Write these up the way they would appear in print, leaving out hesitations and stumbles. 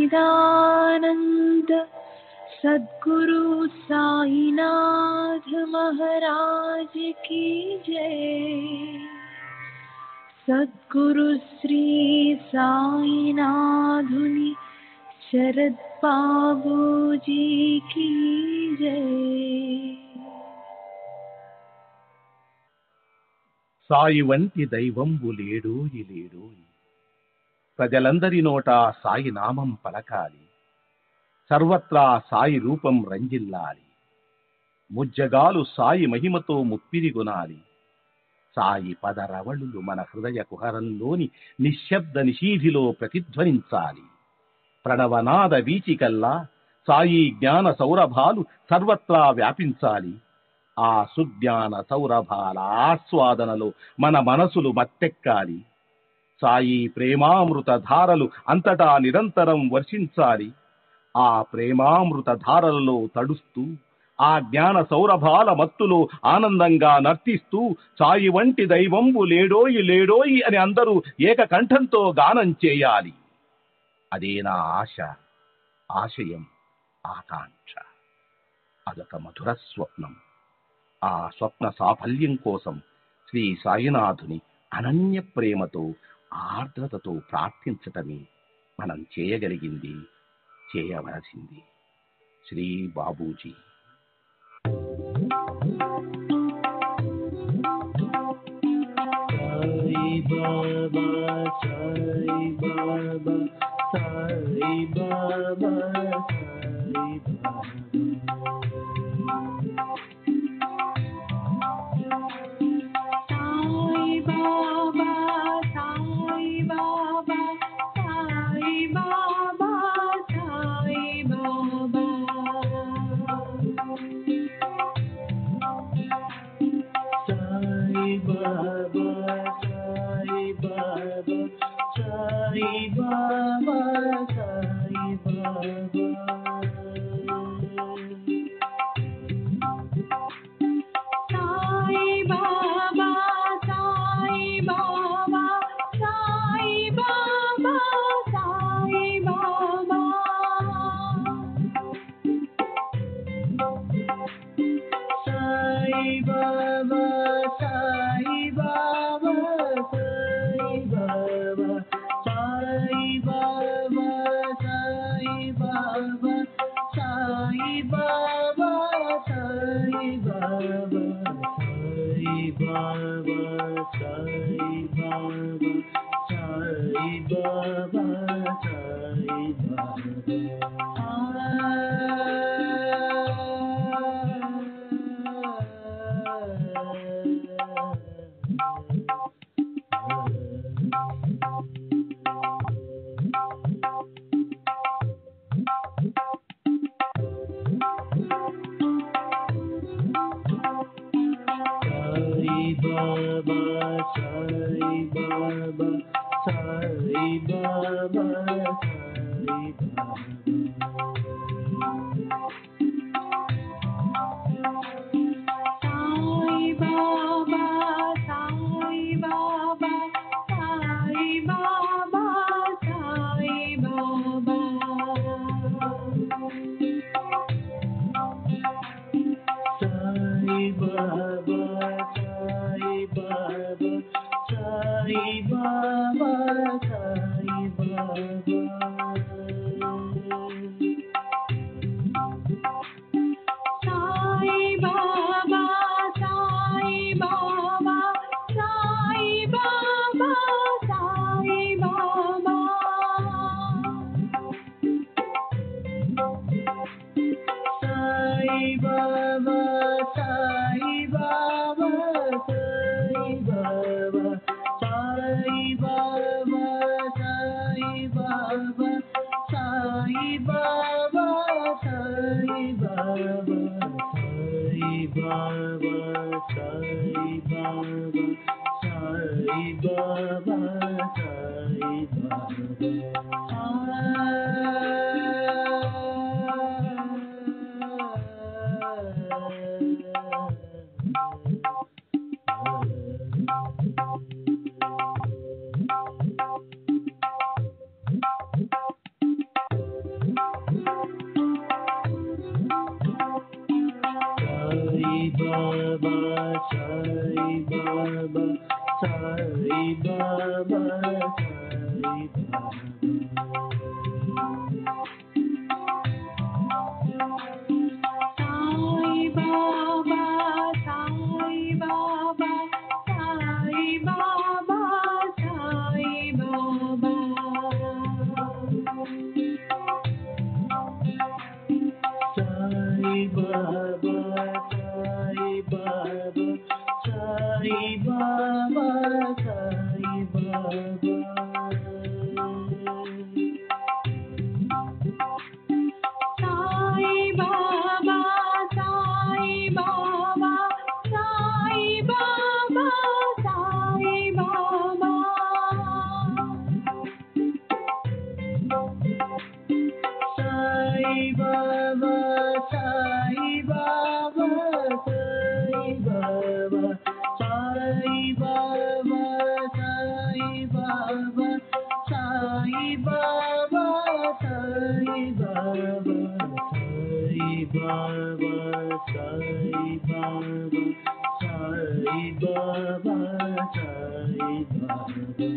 सच्चिदानंद सद्गुरु साईनाथ महाराज की जय। सद्गुरु श्री साईनाथुनि शरद बाबूजी की जय। సాయి వంటి దైవంబు లేడోయి లేడోయి, ప్రజలందరి నోట సాయి నామం పలకాలి, సర్వత్రా సాయి రూపం రంజిల్లాలి, ముజ్జగాలు సాయి మహిమతో ముప్పిరిగొనాలి. సాయి పదరవళులు మన హృదయ కుహరంలోని నిశ్శబ్ద నిశీధిలో ప్రతిధ్వనించాలి. ప్రణవనాద వీచికల్లా సాయి జ్ఞాన సౌరభాలు సర్వత్రా వ్యాపించాలి. ఆ సుజ్ఞాన సౌరభాల ఆస్వాదనలో మన మనసులు మత్తెక్కాలి. సాయి ప్రేమామృత ధారలు అంతటా నిరంతరం వర్షించాలి. ఆ ప్రేమామృత ధారలలో తడుస్తూ, ఆ జ్ఞాన సౌరభాల మత్తులో ఆనందంగా నర్తిస్తూ సాయి వంటి దైవంబు లేడోయి లేడోయి అని అందరూ ఏకకంఠంతో గానం చేయాలి. అదే నా ఆశ, ఆశయం, ఆకాంక్ష. అదొక మధుర స్వప్నం. ఆ స్వప్న సాఫల్యం కోసం శ్రీ సాయినాథుని అనన్య ప్రేమతో, ఆర్ద్రతతో ప్రార్థించటమే మనం చేయగలిగింది, చేయవలసింది. Shri Babuji. Sai Baba, Sai Baba, Sai Baba, Sai Baba. Baba, Sai Baba, Sai Baba, Sai Baba. Sai Baba, Sai Baba, Sai Baba, Sai Baba. Sai Baba, Sai Baba, Sai Baba, Sai Baba. Sai Baba, Sai Baba, Sai Baba, Sai Baba. Sai Baba, Sai Baba, Sai Baba, Sai Baba, Sai Baba, Sai Baba, Sai Baba, Sai Baba, Sai Baba, Sai Baba.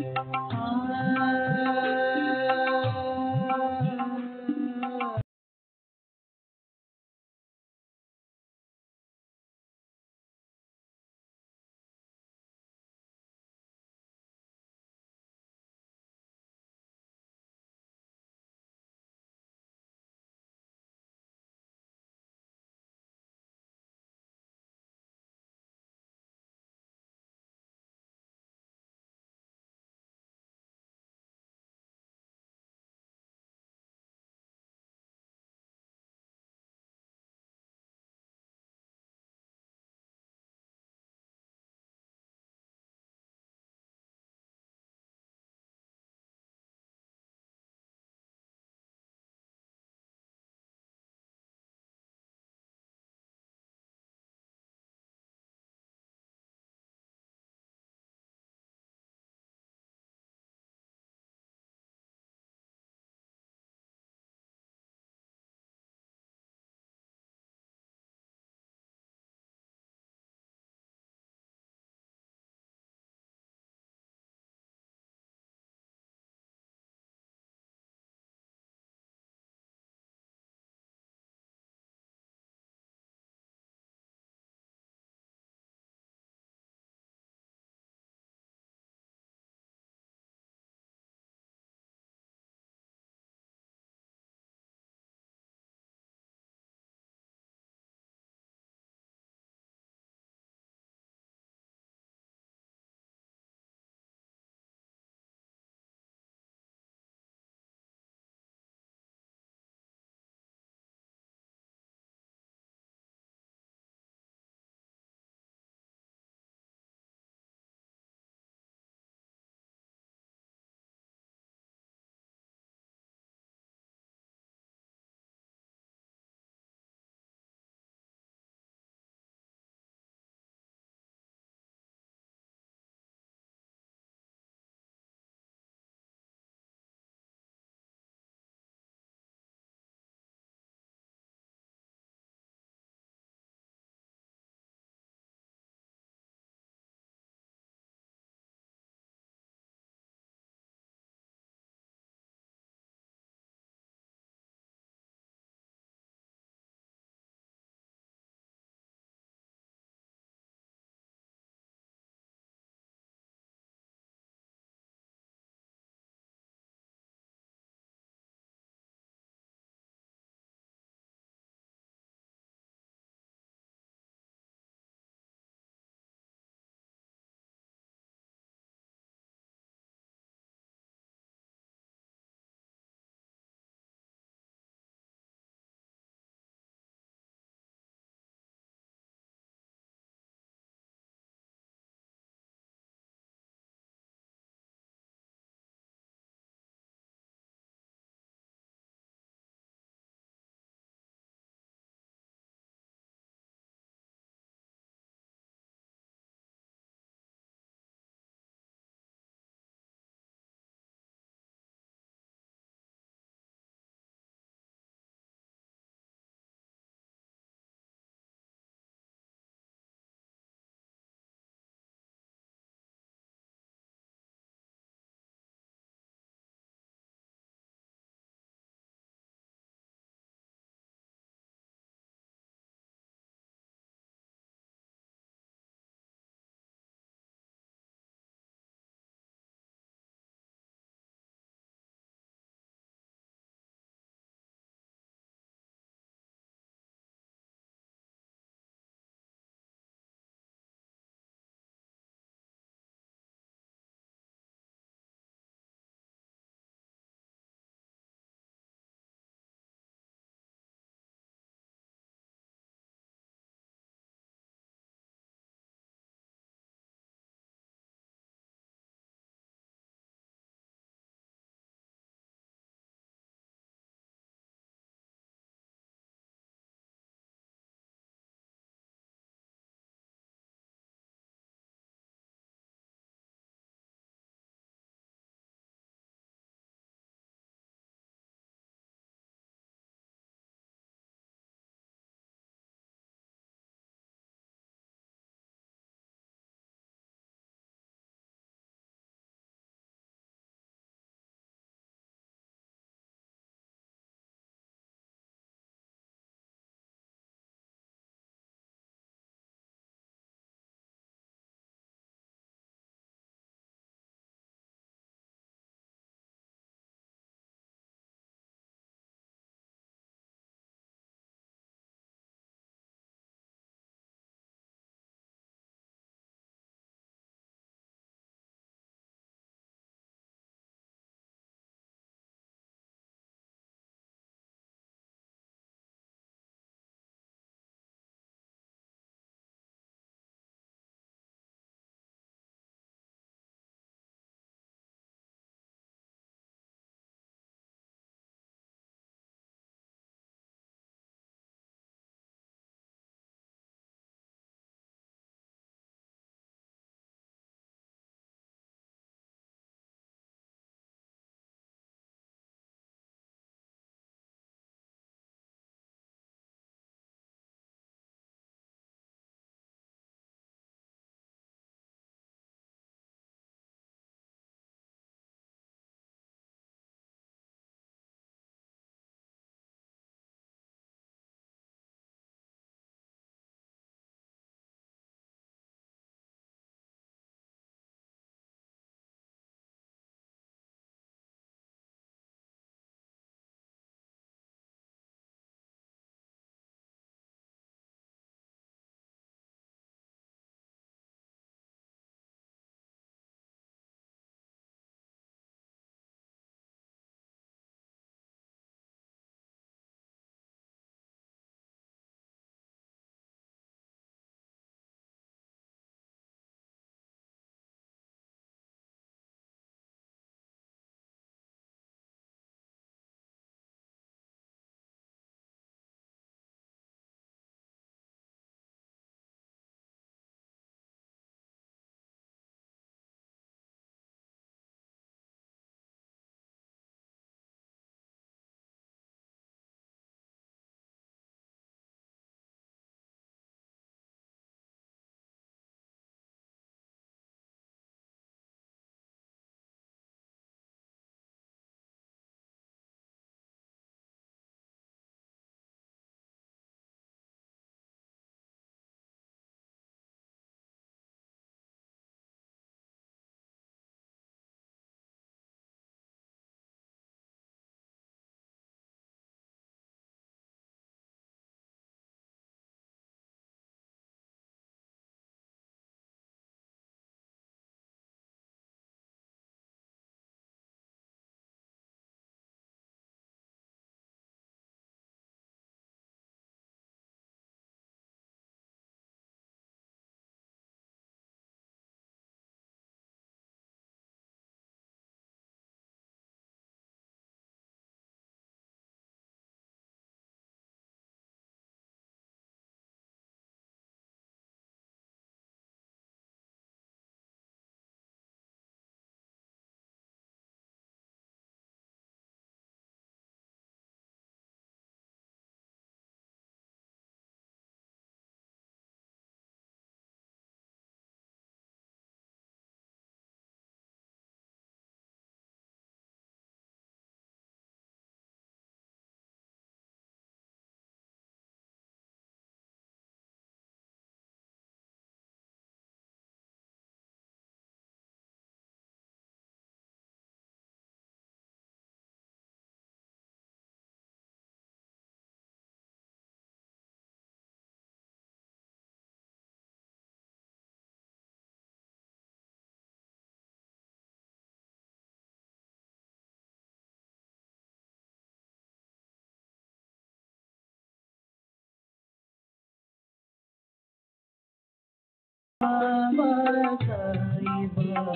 Sai Baba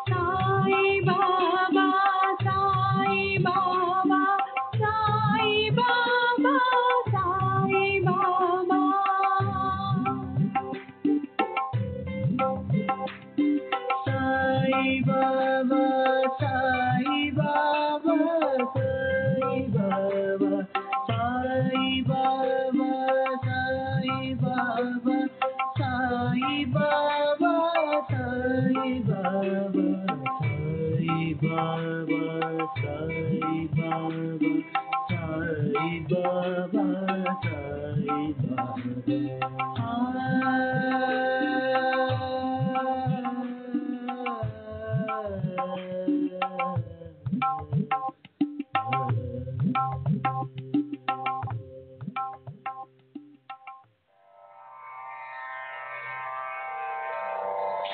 Sai Baba Sai Baba Sai Baba Sai Baba Sai Baba Sai Baba Sai Baba Sai Baba Sai Baba Sai Baba Sai Baba Sai Baba Sai Baba Sai Baba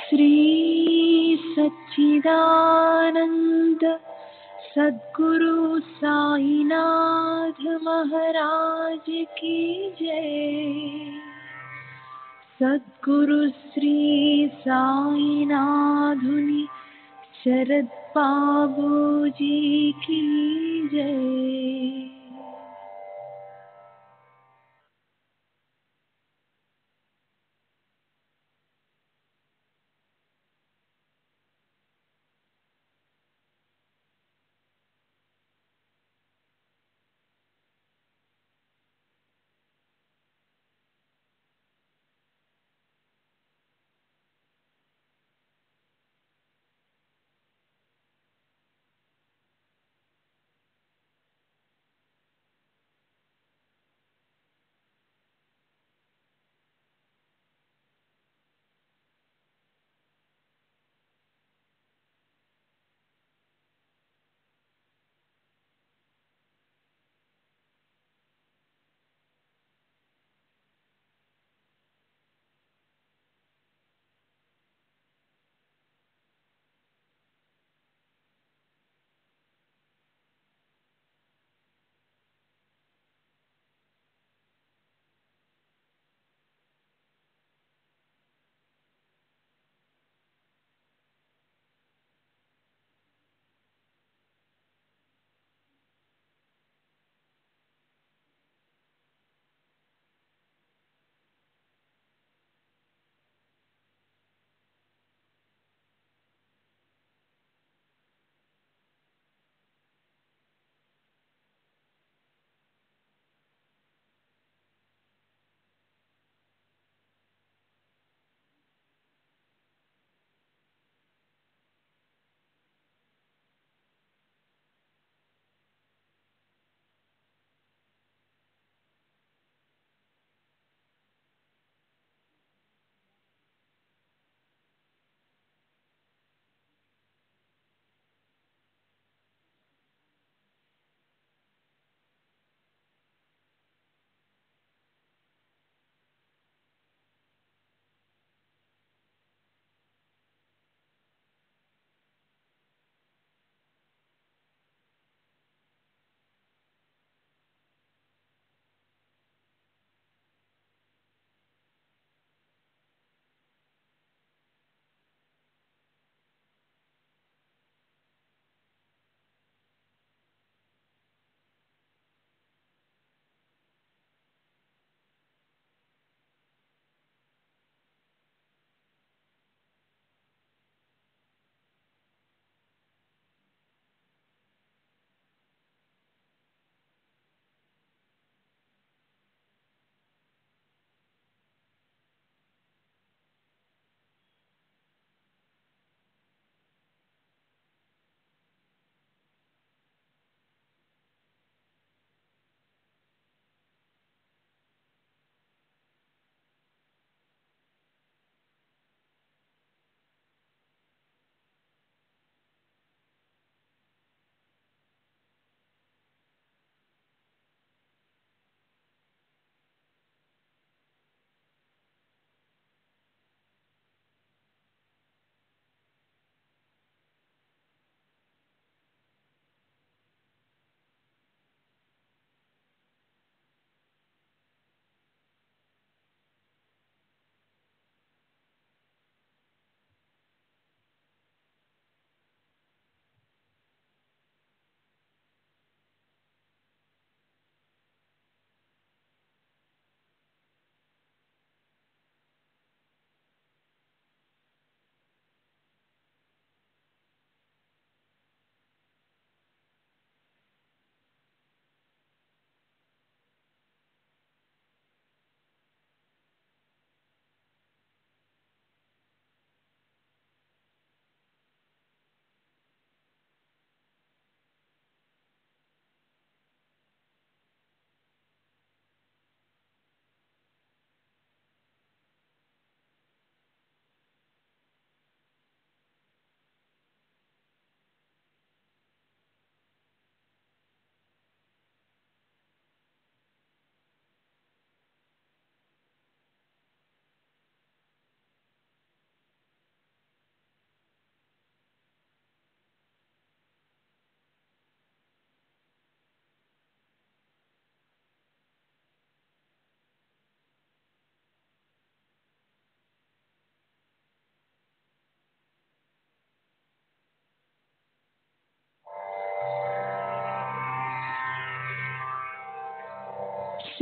Shri सच्चिदानंद सद्गुरु साईनाथ महाराज की जय। सद्गुरु श्री साईनाथुनि शरद बाबूजी की जय।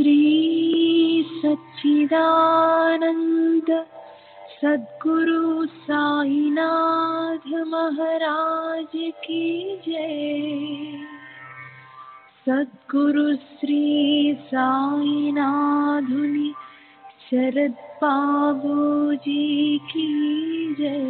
श्री सच्चिदानंद सद्गुरु साईनाथ महाराज की जय। सद्गुरु श्री साईनाथुनि शरद बाबूजी की जय।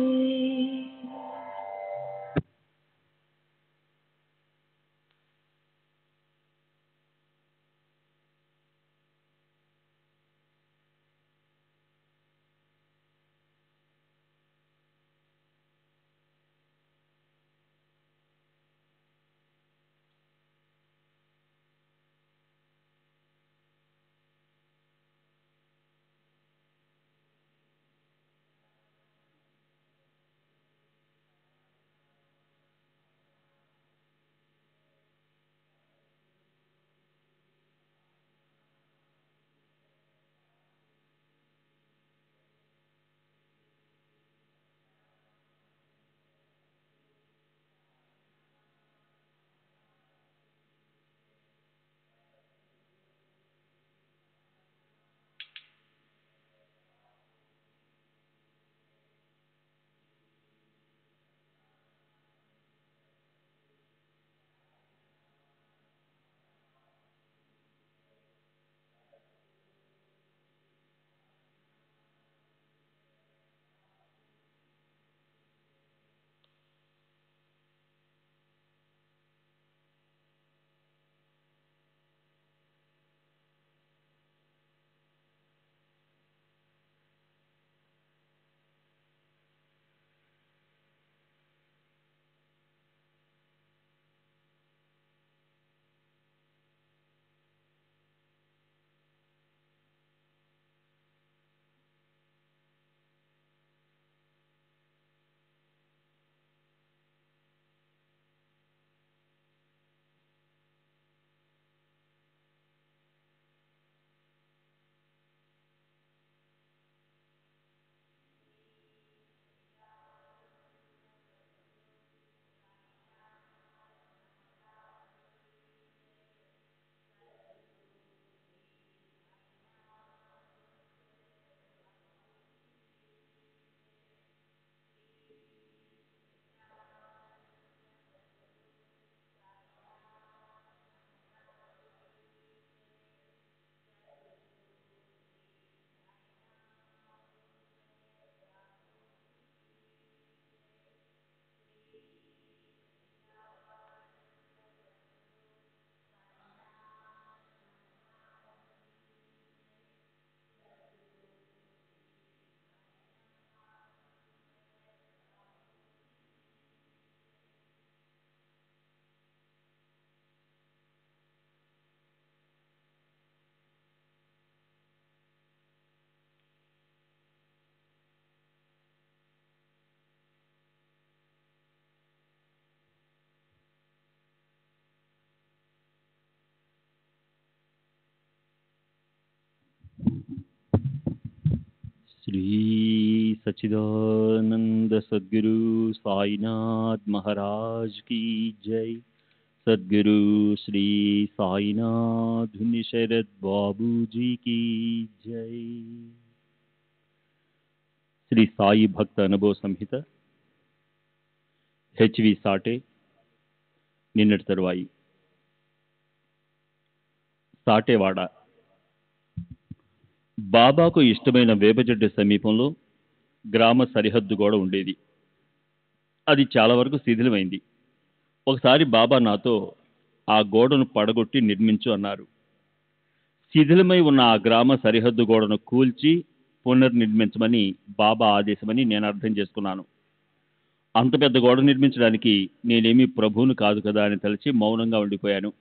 श्री सच्चिदानंद सद्गुरु साईनाथ महाराज की जय। सद्गुरु श्री साईनाथ शरद बाबू जी की जय। श्री साई भक्त अनुभव संहित హెచ్వి సాటే నిన్నటి తరువాయి సాటేవాడ బాబాకు ఇష్టమైన వేపచెట్టు సమీపంలో గ్రామ సరిహద్దు గోడ ఉండేది. అది చాలా వరకు శిథిలమైంది. ఒకసారి బాబా నాతో ఆ గోడను పడగొట్టి నిర్మించు అన్నారు. శిథిలమై ఉన్న ఆ గ్రామ సరిహద్దు గోడను కూల్చి పునర్నిర్మించమని బాబా ఆదేశమని నేను అర్థం చేసుకున్నాను. అంత పెద్ద గోడ నిర్మించడానికి నేనేమీ ప్రభువును కాదు కదా అని తలచి మౌనంగా ఉండిపోయాను.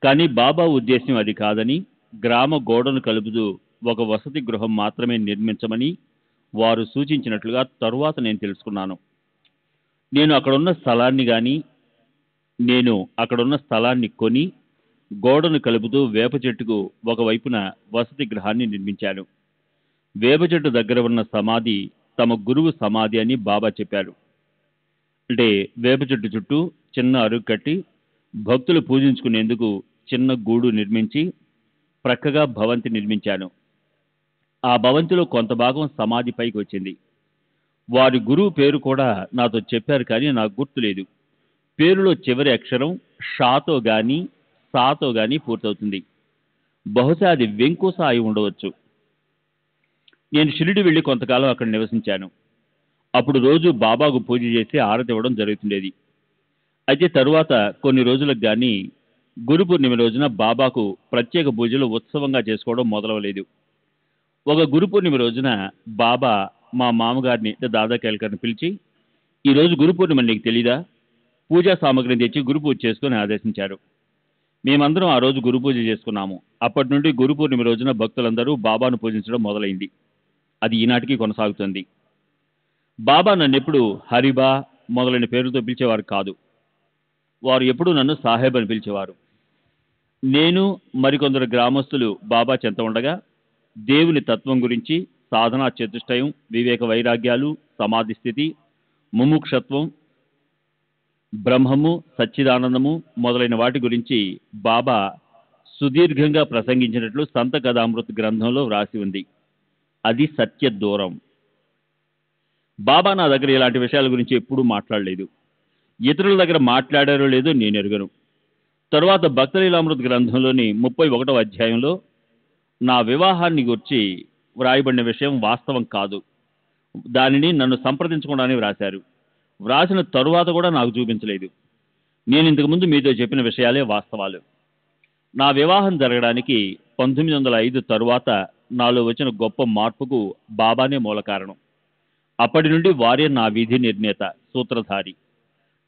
కానీ బాబా ఉద్దేశం అది కాదని, గ్రామ గోడను కలుపుతూ ఒక వసతి గృహం మాత్రమే నిర్మించమని వారు సూచించినట్లుగా తరువాత నేను తెలుసుకున్నాను. నేను అక్కడున్న స్థలాన్ని కొని గోడను కలుపుతూ వేప చెట్టుకు ఒకవైపున వసతి గృహాన్ని నిర్మించాను. వేప చెట్టు దగ్గర ఉన్న సమాధి తమ గురువు సమాధి అని బాబా చెప్పారు. అంటే వేప చెట్టు చుట్టూ చిన్న అరుగు కట్టి భక్తులు పూజించుకునేందుకు చిన్న గూడు నిర్మించి ప్రక్కగా భవంతి నిర్మించాను. ఆ భవంతిలో కొంత భాగం సమాధి పైకి వచ్చింది. వారి గురువు పేరు కూడా నాతో చెప్పారు, కానీ నాకు గుర్తులేదు. పేరులో చివరి అక్షరం షాతో గాని సాతో గాని పూర్తవుతుంది. బహుశా అది వెంకుస అయి ఉండవచ్చు. నేను షిరిడి వెళ్ళి కొంతకాలం అక్కడ నివసించాను. అప్పుడు రోజు బాబాకు పూజ చేసి ఆరతి ఇవ్వడం జరుగుతుండేది. అయితే తరువాత కొన్ని రోజులకు గాని గురు పూర్ణిమ రోజున బాబాకు ప్రత్యేక పూజలు ఉత్సవంగా చేసుకోవడం మొదలవలేదు. ఒక గురు పూర్ణిమ రోజున బాబా మా మామగారిని దాదా కేల్కర్ని పిలిచి, ఈరోజు గురు పూర్ణిమ నీకు తెలీదా? పూజా సామగ్రిని తెచ్చి గురు పూజ చేసుకుని ఆదేశించారు. మేమందరం ఆ రోజు గురు పూజ చేసుకున్నాము. అప్పటి నుండి గురు పూర్ణిమ రోజున భక్తులందరూ బాబాను పూజించడం మొదలైంది. అది ఈనాటికి కొనసాగుతుంది. బాబా నన్నెప్పుడు హరిబా మొదలైన పేరుతో పిలిచేవారు కాదు. వారు ఎప్పుడూ నన్ను సాహెబ్ అని పిలిచేవారు. నేను మరికొందరు గ్రామస్తులు బాబా చెంత ఉండగా దేవుని తత్వం గురించి, సాధనా చతుష్టయం, వివేక వైరాగ్యాలు, సమాధి స్థితి, ముముక్షత్వం, బ్రహ్మము, సచ్చిదానందము మొదలైన వాటి గురించి బాబా సుదీర్ఘంగా ప్రసంగించినట్లు సంత కథామృత్ గ్రంథంలో వ్రాసి ఉంది. అది సత్య దూరం. బాబా నా దగ్గర ఇలాంటి విషయాల గురించి ఎప్పుడూ మాట్లాడలేదు. ఇతరుల దగ్గర మాట్లాడారో లేదో నేను ఎరుగను. తరువాత భక్తలీలామృత్ గ్రంథంలోని 31వ అధ్యాయంలో నా వివాహాన్ని గురించి వ్రాయబడిన విషయం వాస్తవం కాదు. దానిని నన్ను సంప్రదించకుండానే వ్రాశారు. వ్రాసిన తరువాత కూడా నాకు చూపించలేదు. నేను ఇంతకుముందు మీతో చెప్పిన విషయాలే వాస్తవాలు. నా వివాహం జరగడానికి 1905 తరువాత నాలో వచ్చిన గొప్ప మార్పుకు బాబానే మూల కారణం. అప్పటి నుండి వారే నా విధి నిర్ణేత, సూత్రధారి.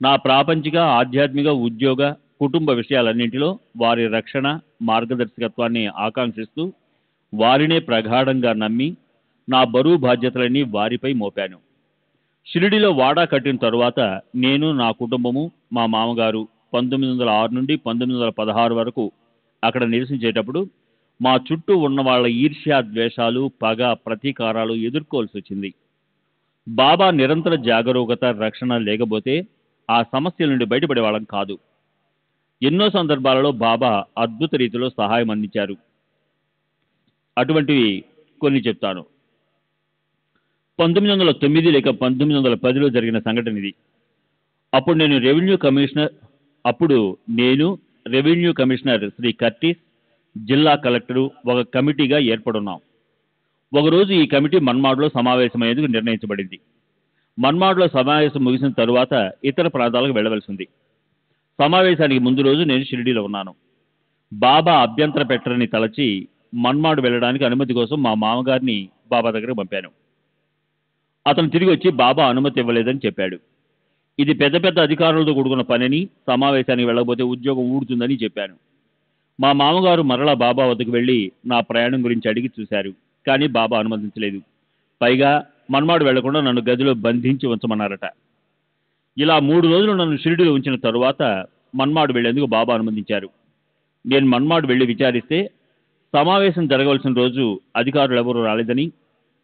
నా ప్రాపంచిక, ఆధ్యాత్మిక, ఉద్యోగ, కుటుంబ విషయాలన్నింటిలో వారి రక్షణ, మార్గదర్శకత్వాన్ని ఆకాంక్షిస్తూ వారినే ప్రగాఢంగా నమ్మి నా బరువు బాధ్యతలన్నీ వారిపై మోపాను. షిరిడిలో వాడా కట్టిన తరువాత నేను, నా కుటుంబము, మా మామగారు 1906 నుండి 1916 వరకు అక్కడ నివసించేటప్పుడు మా చుట్టూ ఉన్న వాళ్ళ ఈర్ష్య, ద్వేషాలు, పగ, ప్రతీకారాలు ఎదుర్కోవాల్సి వచ్చింది. బాబా నిరంతర జాగరూకత, రక్షణ లేకపోతే ఆ సమస్యల నుండి బయటపడే వాళ్ళం కాదు. ఎన్నో సందర్భాలలో బాబా అద్భుత రీతిలో సహాయం అందించారు. అటువంటివి కొన్ని చెప్తాను. 1909 లేక 1910లో జరిగిన సంఘటన ఇది. అప్పుడు నేను రెవెన్యూ కమిషనర్ శ్రీ కర్టీస్, జిల్లా కలెక్టరు ఒక కమిటీగా ఏర్పడున్నాం. ఒకరోజు ఈ కమిటీ మన్మాడ్లో సమావేశమయ్యేందుకు నిర్ణయించబడింది. మన్మాడ్లో సమావేశం ముగిసిన తరువాత ఇతర ప్రాంతాలకు వెళ్ళవలసింది. సమావేశానికి ముందు రోజు నేను షిరిడీలో ఉన్నాను. బాబా అభ్యంతర పెట్టరని తలచి మన్మాడు వెళ్ళడానికి అనుమతి కోసం మా మామగారిని బాబా దగ్గరకు పంపాను. అతను తిరిగి వచ్చి బాబా అనుమతి ఇవ్వలేదని చెప్పాడు. ఇది పెద్ద పెద్ద అధికారులతో కూడుకున్న పనిని, సమావేశానికి వెళ్ళకపోతే ఉద్యోగం ఊడుతుందని చెప్పాను. మా మామగారు మరలా బాబా వద్దకు వెళ్ళి నా ప్రయాణం గురించి అడిగి చూశారు, కానీ బాబా అనుమతించలేదు. పైగా మన్మాడు వెళ్లకుండా నన్ను గదిలో బంధించి ఉంచమన్నారట. ఇలా 3 రోజులు నన్ను షిరిడిలో ఉంచిన తరువాత మన్మాడు వెళ్లేందుకు బాబా అనుమతించారు. నేను మన్మాడు వెళ్లి విచారిస్తే సమావేశం జరగవలసిన రోజు అధికారులు ఎవరూ రాలేదని,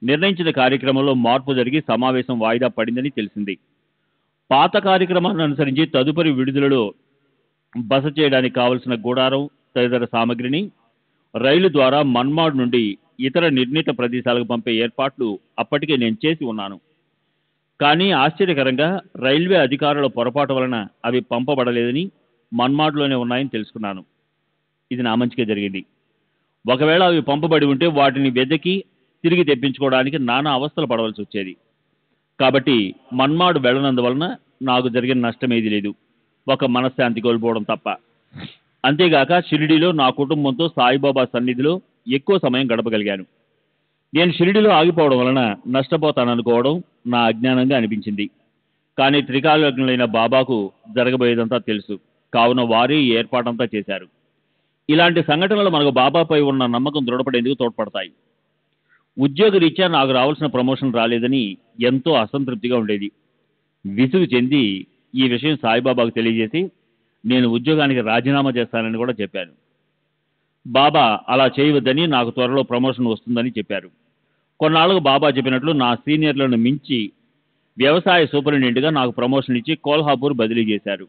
నిర్ణయించిన కార్యక్రమంలో మార్పు జరిగి సమావేశం వాయిదా పడిందని తెలిసింది. పాత కార్యక్రమాన్ని అనుసరించి తదుపరి విడుదలలో బస చేయడానికి కావలసిన గుడారం తదితర సామగ్రిని రైలు ద్వారా మన్మాడ్ నుండి ఇతర నిర్ణీత ప్రదేశాలకు పంపే ఏర్పాట్లు అప్పటికే నేను చేసి ఉన్నాను. కానీ ఆశ్చర్యకరంగా రైల్వే అధికారుల పొరపాటు వలన అవి పంపబడలేదని, మన్మాడ్లోనే ఉన్నాయని తెలుసుకున్నాను. ఇది నా మంచిగా జరిగింది. ఒకవేళ అవి పంపబడి ఉంటే వాటిని వెదకి తిరిగి తెప్పించుకోవడానికి నానా అవస్థలు పడవలసి వచ్చేది. కాబట్టి మన్మాడు వెళ్ళనందువలన నాకు జరిగిన నష్టమేది లేదు, ఒక మనశ్శాంతి కోల్పోవడం తప్ప. అంతేగాక షిరిడీలో నా కుటుంబంతో సాయిబాబా సన్నిధిలో ఎక్కువ సమయం గడపగలిగాను. నేను షిరిడీలో ఆగిపోవడం వలన నష్టపోతాననుకోవడం నా అజ్ఞానంగా అనిపించింది. కానీ త్రికాలజ్ఞులైన బాబాకు జరగబోయేదంతా తెలుసు, కావున వారే ఈ ఏర్పాటంతా చేశారు. ఇలాంటి సంఘటనలు మనకు బాబాపై ఉన్న నమ్మకం దృఢపడేందుకు తోడ్పడతాయి. ఉద్యోగరీత్యా నాకు రావాల్సిన ప్రమోషన్ రాలేదని ఎంతో అసంతృప్తిగా ఉండేది. విసుగు చెంది ఈ విషయం సాయిబాబాకు తెలియజేసి నేను ఉద్యోగానికి రాజీనామా చేస్తానని కూడా చెప్పాను. బాబా అలా చేయవద్దని, నాకు త్వరలో ప్రమోషన్ వస్తుందని చెప్పారు. కొన్నాళ్ళకు బాబా చెప్పినట్లు నా సీనియర్లను మించి వ్యవసాయ సూపరింటెండెంట్గా నాకు ప్రమోషన్ ఇచ్చి కోల్హాపూర్ బదిలీ చేశారు.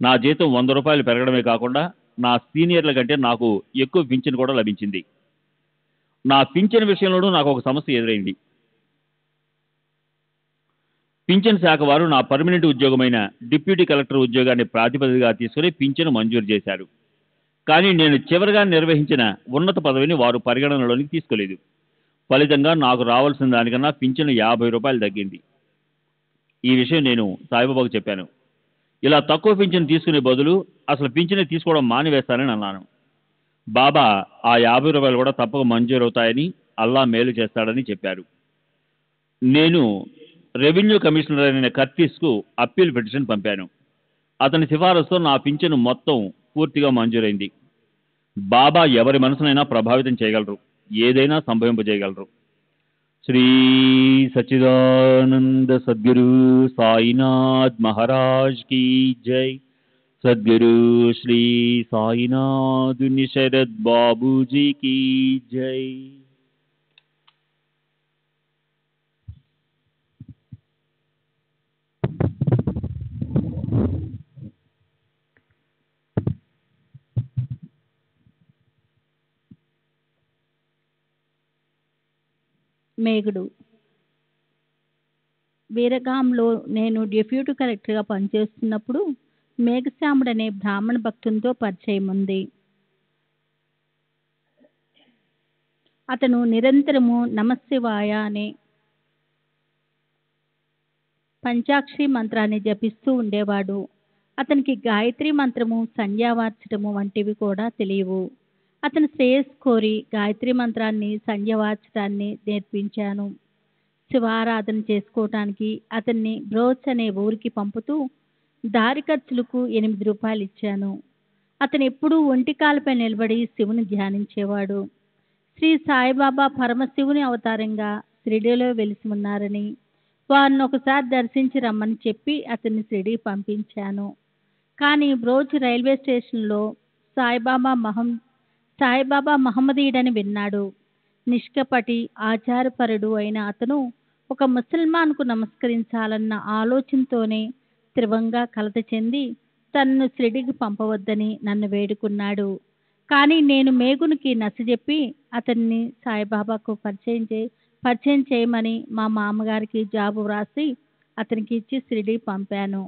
నా జీతం 100 రూపాయలు పెరగడమే కాకుండా నా సీనియర్ల కంటే నాకు ఎక్కువ పింఛన్ కూడా లభించింది. నా పింఛన్ విషయంలోనూ నాకు ఒక సమస్య ఎదురైంది. పింఛన్ శాఖ వారు నా పర్మనెంట్ ఉద్యోగమైన డిప్యూటీ కలెక్టర్ ఉద్యోగాన్ని ప్రాతిపదికగా తీసుకుని పింఛను మంజూరు చేశారు. కానీ నేను చివరిగా నిర్వహించిన ఉన్నత పదవిని వారు పరిగణనలోనికి తీసుకోలేదు. ఫలితంగా నాకు రావాల్సిన దానికన్నా పింఛను 50 రూపాయలు తగ్గింది. ఈ విషయం నేను సాయిబాబాకు చెప్పాను. ఇలా తక్కువ పింఛను తీసుకునే బదులు అసలు పింఛను తీసుకోవడం మానివేస్తానని అన్నాను. బాబా ఆ 50 రూపాయలు కూడా తప్పక మంజూరవుతాయని, అల్లా మేలు చేస్తాడని చెప్పారు. నేను రెవెన్యూ కమిషనర్ అయిన కర్తీస్కు అప్పీల్ పిటిషన్ పంపాను. అతని సిఫారసుతో నా పింఛను మొత్తం పూర్తిగా మంజూరైంది. బాబా ఎవరి మనసునైనా ప్రభావితం చేయగలరు, ఏదైనా సంభవింపజేయగలరు. శ్రీ సచ్చిదానంద సద్గురు సాయినాథ్ మహారాజ్ కీ జై. సద్గురు శ్రీ సాయినాథుని శరద్ బాబూజీ కీ జై. మేగుడు. వీరగాంలో నేను డిప్యూటీ కలెక్టర్గా పనిచేస్తున్నప్పుడు మేఘశ్యాముడు అనే బ్రాహ్మణ భక్తునితో పరిచయం ఉంది. అతను నిరంతరము నమశివాయ అనే పంచాక్షరి మంత్రాన్ని జపిస్తూ ఉండేవాడు. అతనికి గాయత్రి మంత్రము, సంధ్యావార్చటము వంటివి కూడా తెలియవు. అతని శ్రేయస్ కోరి గాయత్రి మంత్రాన్ని, సంధ్యావార్చటాన్ని నేర్పించాను. శివారాధన చేసుకోవటానికి అతన్ని బ్రోచ్ అనే ఊరికి పంపుతూ దారి ఖర్చులకు 8 రూపాయలు ఇచ్చాను. అతను ఎప్పుడూ ఒంటికాలపై నిలబడి శివుని ధ్యానించేవాడు. శ్రీ సాయిబాబా పరమశివుని అవతారంగా షిరిడీలో వెలిసి ఉన్నారని, వారిని ఒకసారి దర్శించి రమ్మని చెప్పి అతన్ని షిరిడీ పంపించాను. కానీ బ్రోచ్ రైల్వే స్టేషన్లో సాయిబాబా మహమ్మదీయుడని విన్నాడు. నిష్కపటి ఆచారపరుడు అయిన అతను ఒక ముసల్మాన్కు నమస్కరించాలన్న ఆలోచనతోనే తీవ్రంగా కలత చెంది తనను షిరిడీకి పంపవద్దని నన్ను వేడుకున్నాడు. కానీ నేను మేగునికి నచ్చజెప్పి అతన్ని సాయిబాబాకు పరిచయం చేయమని మా మామగారికి జాబు వ్రాసి అతనికి ఇచ్చి షిరిడీ పంపాను.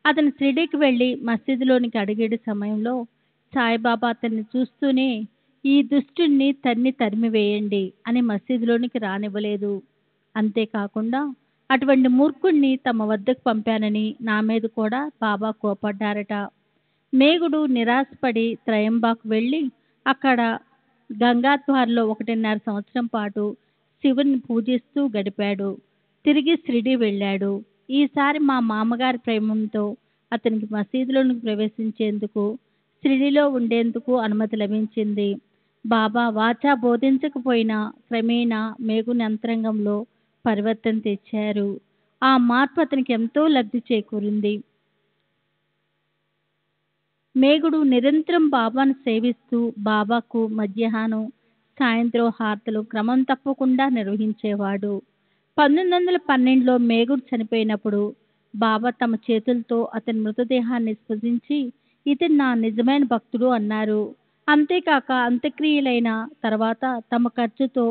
అతను షిరిడీకి వెళ్ళి మసీదులోనికి అడిగేడు సమయంలో సాయిబాబా అతన్ని చూస్తూనే, ఈ దుష్టుణ్ణి తరిమివేయండి అని మసీదులోనికి రానివ్వలేదు. అంతేకాకుండా అటువంటి మూర్ఖుణ్ణి తమ వద్దకు పంపానని నా మీద కూడా బాబా కోపడ్డారట. మేగుడు నిరాశపడి త్రయంబాకు వెళ్ళి అక్కడ గంగాద్వార్లో 1.5 సంవత్సరం పాటు శివుని పూజిస్తూ గడిపాడు. తిరిగి షిరిడీ వెళ్ళాడు. ఈసారి మా మామగారి ప్రేమంతో అతనికి మసీదులోనికి ప్రవేశించేందుకు, షిరిడీలో ఉండేందుకు అనుమతి లభించింది. బాబా వాచా బోధించకపోయినా క్రమేణా మేగుని అంతరంగంలో పరివర్తన తెచ్చారు. ఆ మార్పు అతనికి ఎంతో లబ్ధి చేకూరింది. మేగుడు నిరంతరం బాబాను సేవిస్తూ బాబాకు మధ్యాహ్నం, సాయంత్రం హారతలు క్రమం తప్పకుండా నిర్వహించేవాడు. 1912లో మేగుడు చనిపోయినప్పుడు బాబా తమ చేతులతో అతని మృతదేహాన్ని స్పృశించి, ఇతను నా నిజమైన భక్తుడు అన్నారు. అంతేకాక అంత్యక్రియలైన తర్వాత తమ ఖర్చుతో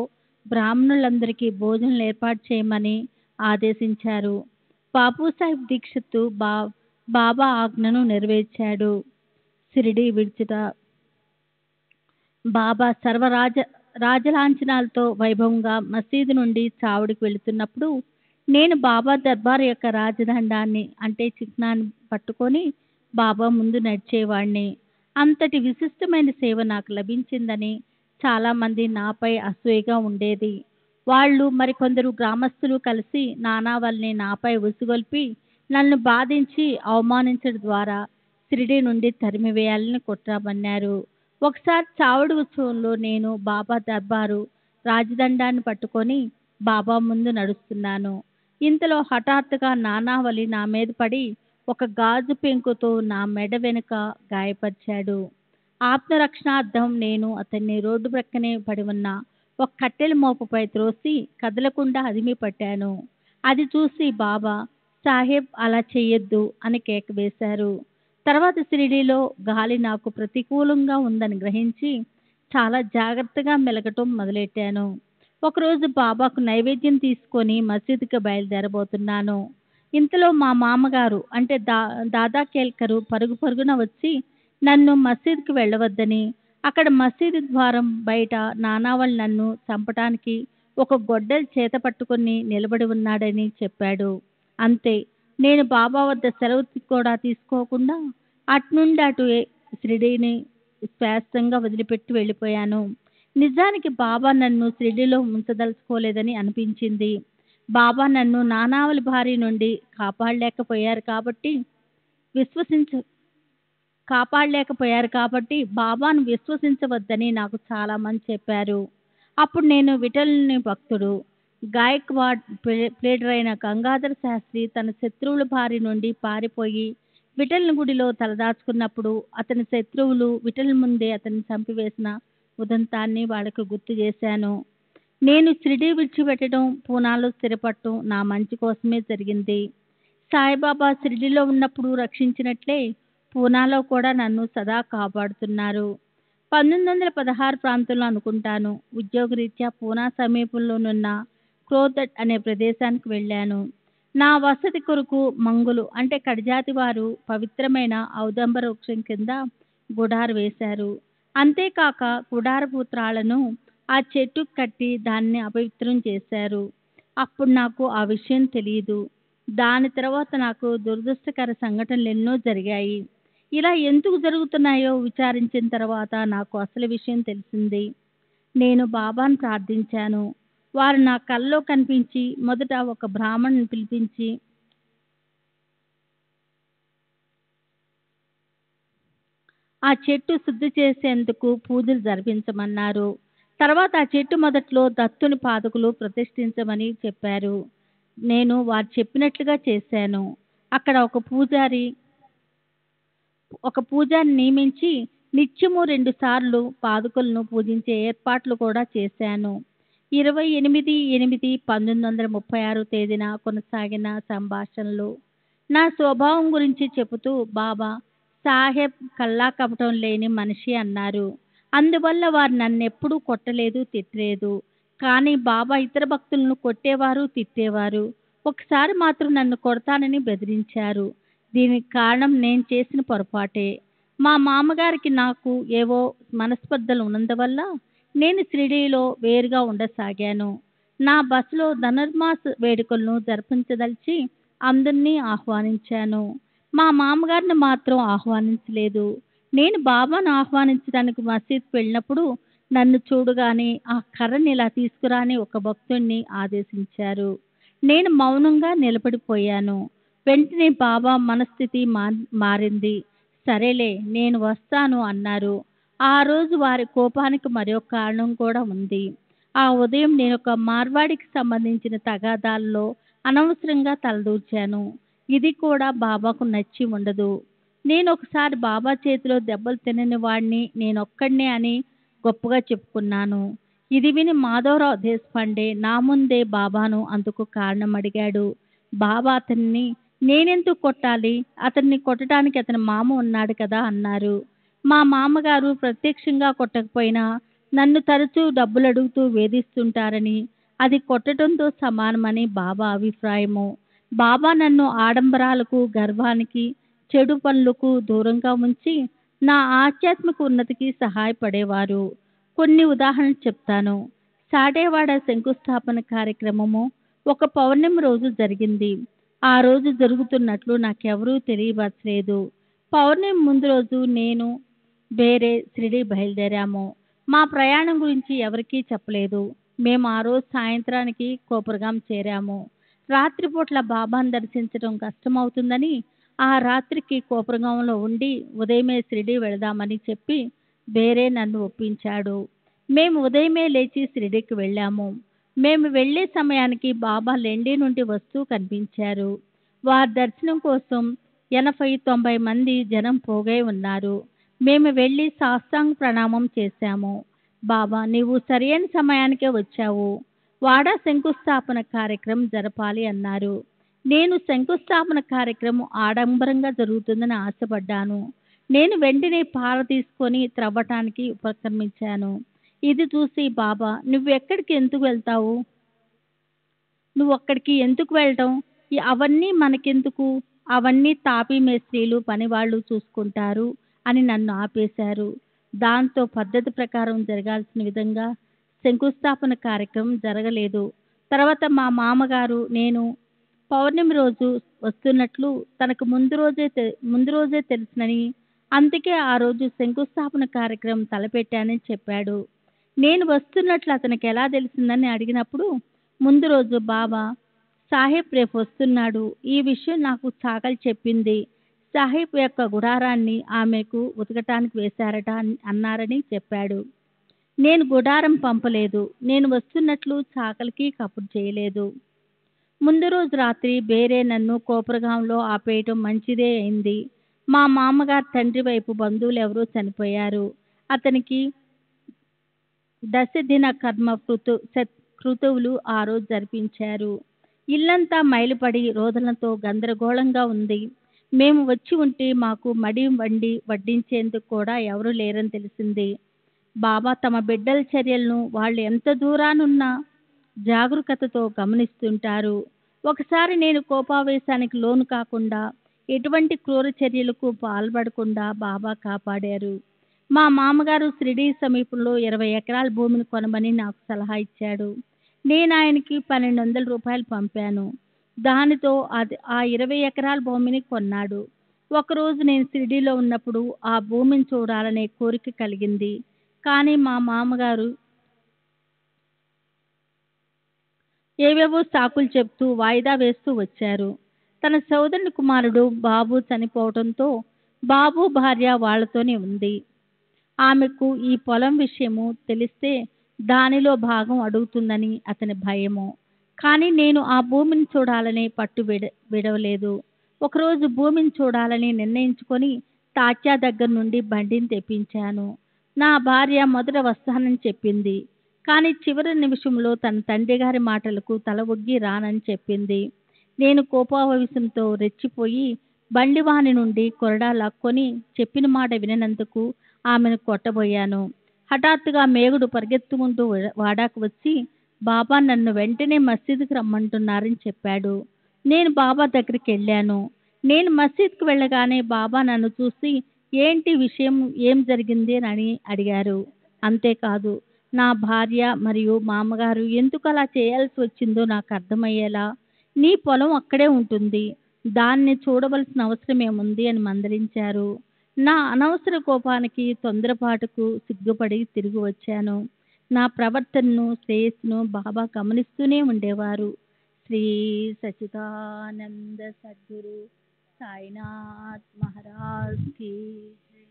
బ్రాహ్మణులందరికీ భోజనాలు ఏర్పాటు చేయమని ఆదేశించారు. బాబూసాహెబ్ దీక్షిత్ బాబా ఆజ్ఞను నెరవేర్చాడు. షిరిడీ విడిచుట. బాబా రాజలాంఛనాలతో వైభవంగా మసీదు నుండి చావుడికి వెళుతున్నప్పుడు నేను బాబా దర్బార్ యొక్క రాజదండాన్ని అంటే చిహ్నాన్ని పట్టుకొని బాబా ముందు నడిచేవాడిని. అంతటి విశిష్టమైన సేవ నాకు లభించిందని చాలామంది నాపై అసూయగా ఉండేది. వాళ్ళు మరికొందరు గ్రామస్తులు కలిసి నానావల్ని నాపై ఉసిగొల్పి నన్ను బాధించి అవమానించడం ద్వారా షిరిడీ నుండి తరిమివేయాలని కుట్రబన్నారు. ఒకసారి చావుడి ఉత్సవంలో నేను బాబా దర్బారు రాజదండాన్ని పట్టుకొని బాబా ముందు నడుస్తున్నాను. ఇంతలో హఠాత్తుగా నానావలి నా మీద పడి ఒక గాజు పెంకుతో నా మెడ వెనుక గాయపరిచాడు. ఆత్మరక్షణార్థం నేను అతన్ని రోడ్డు ప్రక్కనే పడి ఉన్న ఒక కట్టెల మోపుపై త్రోసి కదలకుండా అదిమి పట్టాను. అది చూసి బాబా, సాహెబ్ అలా చెయ్యొద్దు అని కేక వేశారు. తర్వాత షిరిడీలో గాలి నాకు ప్రతికూలంగా ఉందని గ్రహించి చాలా జాగ్రత్తగా మెలగటం మొదలెట్టాను. ఒకరోజు బాబాకు నైవేద్యం తీసుకొని మసీదుకి బయలుదేరబోతున్నాను. ఇంతలో మా మామగారు అంటే దాదా కేల్కరు పరుగు పరుగున వచ్చి నన్ను మసీదుకి వెళ్ళవద్దని, అక్కడ మసీదు ద్వారం బయట నానావళ్ నన్ను చంపటానికి ఒక గొడ్డలి చేత పట్టుకొని నిలబడి ఉన్నాడని చెప్పాడు. అంతే, నేను బాబా వద్ద సెలవు కూడా తీసుకోకుండా అట్నుండి అటు షిరిడీని శాశ్వతంగా వదిలిపెట్టి వెళ్ళిపోయాను. నిజానికి బాబా నన్ను షిరిడీలో ఉంచదలుచుకోలేదని అనిపించింది. బాబా నన్ను నానావళి బారి నుండి కాపాడలేకపోయారు కాబట్టి బాబాను విశ్వసించవద్దని నాకు చాలా మంది చెప్పారు. అప్పుడు నేను విఠలుని భక్తుడు గాయక్వాడ్ ప్లేడర్ అయిన గంగాధర శాస్త్రి తన శత్రువుల బారి నుండి పారిపోయి విఠలుని గుడిలో తలదాచుకున్నప్పుడు అతని శత్రువులు విఠల్ ముందే అతన్ని చంపివేసిన ఉదంతాన్ని వాళ్ళకు గుర్తు చేశాను. నేను షిరిడీ విడిచిపెట్టడం, పూనాలో స్థిరపడటం నా మంచి కోసమే జరిగింది. సాయిబాబా షిరిడీలో ఉన్నప్పుడు రక్షించినట్లే పూనాలో కూడా నన్ను సదా కాపాడుతున్నారు. 1916 ప్రాంతంలో అనుకుంటాను, ఉద్యోగరీత్యా పూనా సమీపంలోనున్న క్రోదట్ అనే ప్రదేశానికి వెళ్ళాను. నా వసతి కొరకు మంగులు అంటే కడిజాతి వారు పవిత్రమైన ఔదంబర వృక్షం కింద గుడారు వేశారు. అంతేకాక గుడారపు త్రాళ్లను ఆ చెట్టు కట్టి దాన్ని అపవిత్రం చేశారు. అప్పుడు నాకు ఆ విషయం తెలియదు. దాని తర్వాత నాకు దురదృష్టకర సంఘటనలు ఎన్నో జరిగాయి. ఇలా ఎందుకు జరుగుతున్నాయో విచారించిన తర్వాత నాకు అసలు విషయం తెలిసింది. నేను బాబాను ప్రార్థించాను. వారు నా కల్లో కనిపించి మొదట ఒక బ్రాహ్మణుని పిలిపించి ఆ చెట్టు శుద్ధి చేసేందుకు పూజలు జరిపించమన్నారు. తర్వాత ఆ చెట్టు మొదట్లో దత్తుని పాదకులు ప్రతిష్ఠించమని చెప్పారు. నేను వారు చెప్పినట్లుగా చేశాను. అక్కడ ఒక పూజారిని నియమించి నిత్యము 2 సార్లు పాదుకలను పూజించే ఏర్పాట్లు కూడా చేశాను. 28/8/1936 తేదీన కొనసాగిన సంభాషణలు. నా స్వభావం గురించి చెబుతూ బాబా సాహెబ్ కల్లా కపటం లేని మనిషి అన్నారు. అందువల్ల వారు నన్నెప్పుడూ కొట్టలేదు, తిట్టలేదు. కానీ బాబా ఇతర భక్తులను కొట్టేవారు, తిట్టేవారు. ఒకసారి మాత్రం నన్ను కొడతానని బెదిరించారు. దీనికి కారణం నేను చేసిన పొరపాటే. మా మామగారికి నాకు ఏవో మనస్పర్ధలు ఉన్నందువల్ల నేను షిరిడీలో వేరుగా ఉండసాగాను. నా బస్సులో ధనుర్మాస వేడుకలను జరిపించదలిచి అందరినీ ఆహ్వానించాను. మా మామగారిని మాత్రం ఆహ్వానించలేదు. నేను బాబాను ఆహ్వానించడానికి మసీద్కి వెళ్ళినప్పుడు నన్ను చూడగానే ఆ కర్రని ఇలా తీసుకురా అని ఒక భక్తుడిని ఆదేశించారు. నేను మౌనంగా నిలబడిపోయాను. వెంటనే బాబా మనస్థితి మారింది. సరేలే, నేను వస్తాను అన్నారు. ఆ రోజు వారి కోపానికి మరొక కారణం కూడా ఉంది. ఆ ఉదయం నేను ఒక మార్వాడికి సంబంధించిన తగాదాల్లో అనవసరంగా తలదూర్చాను. ఇది కూడా బాబాకు నచ్చి ఉండదు. నేను ఒకసారి బాబా చేతిలో దెబ్బలు తినని వాడిని నేనొక్కడినే అని గొప్పగా చెప్పుకున్నాను. ఇది విని మాధవరావు దేశపాండే నా ముందే బాబాను అందుకు కారణం అడిగాడు. బాబా అతన్ని నేనెందుకు కొట్టాలి, అతన్ని కొట్టడానికి అతని మామ ఉన్నాడు కదా అన్నారు. మా మామగారు ప్రత్యక్షంగా కొట్టకపోయినా నన్ను తరచూ డబ్బులు అడుగుతూ వేధిస్తుంటారని, అది కొట్టడంతో సమానమని బాబా అభిప్రాయము. బాబా నన్ను ఆడంబరాలకు, గర్వానికి, చెడు పనులకు దూరంగా ఉంచి నా ఆధ్యాత్మిక ఉన్నతికి సహాయపడేవారు. కొన్ని ఉదాహరణలు చెప్తాను. సాడేవాడ శంకుస్థాపన కార్యక్రమము ఒక పౌర్ణమి రోజు జరిగింది. ఆ రోజు జరుగుతున్నట్లు నాకెవరూ తెలియపరచలేదు. పౌర్ణమి ముందు రోజు నేను వేరే షిరిడీ బయలుదేరాము. మా ప్రయాణం గురించి ఎవరికీ చెప్పలేదు. మేము ఆ రోజు సాయంత్రానికి కోపర్గాం చేరాము. రాత్రిపూట్ల బాబాను దర్శించడం కష్టమవుతుందని ఆ రాత్రికి కోపర్గాంలో ఉండి ఉదయమే షిరిడీ వెళదామని చెప్పి వేరే నన్ను ఒప్పించాడు. మేము ఉదయమే లేచి షిరిడీకి వెళ్ళాము. మేము వెళ్ళే సమయానికి బాబా లెండి నుండి వస్తూ కనిపించారు. వారి దర్శనం కోసం 80-90 మంది జనం పోగై ఉన్నారు. మేము వెళ్ళి సాష్టాంగ ప్రణామం చేశాము. బాబా, నీవు సరైన సమయానికే వచ్చావు. వాడా శంకుస్థాపన కార్యక్రమం జరపాలి అన్నారు. నేను శంకుస్థాపన కార్యక్రమం ఆడంబరంగా జరుగుతుందని ఆశపడ్డాను. నేను వెంటనే పార తీసుకొని త్రవ్వటానికి ఉపక్రమించాను. ఇది చూసి బాబా, నువ్వు అక్కడికి ఎందుకు వెళ్ళటం? అవన్నీ మనకెందుకు? అవన్నీ తాపీ మేస్త్రీలు పనివాళ్ళు చూసుకుంటారు అని నన్ను ఆపేశారు. దాంతో పద్ధతి ప్రకారం జరగాల్సిన విధంగా శంకుస్థాపన కార్యక్రమం జరగలేదు. తర్వాత మా మామగారు నేను పౌర్ణమి రోజు వస్తున్నట్లు తనకు ముందు రోజే తెలుసునని, అందుకే ఆ రోజు శంకుస్థాపన కార్యక్రమం తలపెట్టానని చెప్పాడు. నేను వస్తున్నట్లు అతనికి ఎలా తెలిసిందని అడిగినప్పుడు, ముందు రోజు బాబా, సాహెబ్ రేపు వస్తున్నాడు, ఈ విషయం నాకు చాకలి చెప్పింది. సాహెబ్ యొక్క గుడారాన్ని ఆమెకు ఉతకటానికి వేశారట అన్నారని చెప్పాడు. నేను గుడారం పంపలేదు. నేను వస్తున్నట్లు చాకలికి కబురు చేయలేదు. ముందు రోజు రాత్రి బేరే నన్ను కోపరగాంలో ఆపేయటం మంచిదే అయింది. మా మామగారు తండ్రి వైపు బంధువులు ఎవరో చనిపోయారు. అతనికి దశదిన కర్మ కృతువులు ఆ రోజు జరిపించారు. ఇల్లంతా మైలుపడి రోదనతో గందరగోళంగా ఉంది. మేము వచ్చి ఉంటే మాకు మడి వండి వడ్డించేందుకు కూడా ఎవరూ లేరని తెలిసింది. బాబా తమ బిడ్డల చర్యలను వాళ్ళు ఎంత దూరానున్నా జాగరూకతతో గమనిస్తుంటారు. ఒకసారి నేను కోపావేశానికి లోను కాకుండా, ఎటువంటి క్రూర చర్యలకు పాల్పడకుండా బాబా కాపాడారు. మా మామగారు షిరిడీ సమీపంలో 20 ఎకరాల భూమిని కొనమని నాకు సలహా ఇచ్చాడు. నేను ఆయనకి 1200 రూపాయలు పంపాను. దానితో ఆ 20 ఎకరాల భూమిని కొన్నాడు. ఒకరోజు నేను షిరిడీలో ఉన్నప్పుడు ఆ భూమిని చూడాలనే కోరిక కలిగింది. కానీ మా మామగారు ఏవేవో సాకులు చెప్తూ వాయిదా వేస్తూ వచ్చారు. తన సోదరుని కుమారుడు బాబు చనిపోవడంతో బాబు భార్య వాళ్లతోనే ఉంది. ఆమెకు ఈ పొలం విషయము తెలిస్తే దానిలో భాగం అడుగుతుందని అతని భయము. కానీ నేను ఆ భూమిని చూడాలనే పట్టు విడవలేదు. ఒకరోజు భూమిని చూడాలని నిర్ణయించుకొని తాత్యా దగ్గర నుండి బండిని తెప్పించాను. నా భార్య మొదట వస్తానని చెప్పింది. కానీ చివరి నిమిషంలో తన తండ్రి గారి మాటలకు తల ఒగ్గి రానని చెప్పింది. నేను కోపావేశంతో రెచ్చిపోయి బండివాని నుండి కొరడా లాక్కొని చెప్పిన మాట విననందుకు ఆమెను కొట్టబోయాను. హఠాత్తుగా మేగుడు పరిగెత్తుకుంటూ వాడాకు వచ్చి, బాబా నన్ను వెంటనే మసీదుకి రమ్మంటున్నారని చెప్పాడు. నేను బాబా దగ్గరికి వెళ్ళాను. నేను మసీద్కి వెళ్ళగానే బాబా నన్ను చూసి, ఏంటి విషయం, ఏం జరిగింది అని అడిగారు. అంతేకాదు, నా భార్య మరియు మామగారు ఎందుకు అలా చేయాల్సి వచ్చిందో నాకు అర్థమయ్యేలా, నీ పొలం అక్కడే ఉంటుంది, దాన్ని చూడవలసిన అవసరం ఏముంది అని మందలించారు. నా అనవసర కోపానికి, తొందరపాటుకు సిగ్గుపడి తిరిగి వచ్చాను. నా ప్రవర్తనను, శ్రేయస్సును బాబా గమనిస్తూనే ఉండేవారు. శ్రీ సచిదానంద సద్గురు సాయినాథ్ మహారాజ్ కి జై.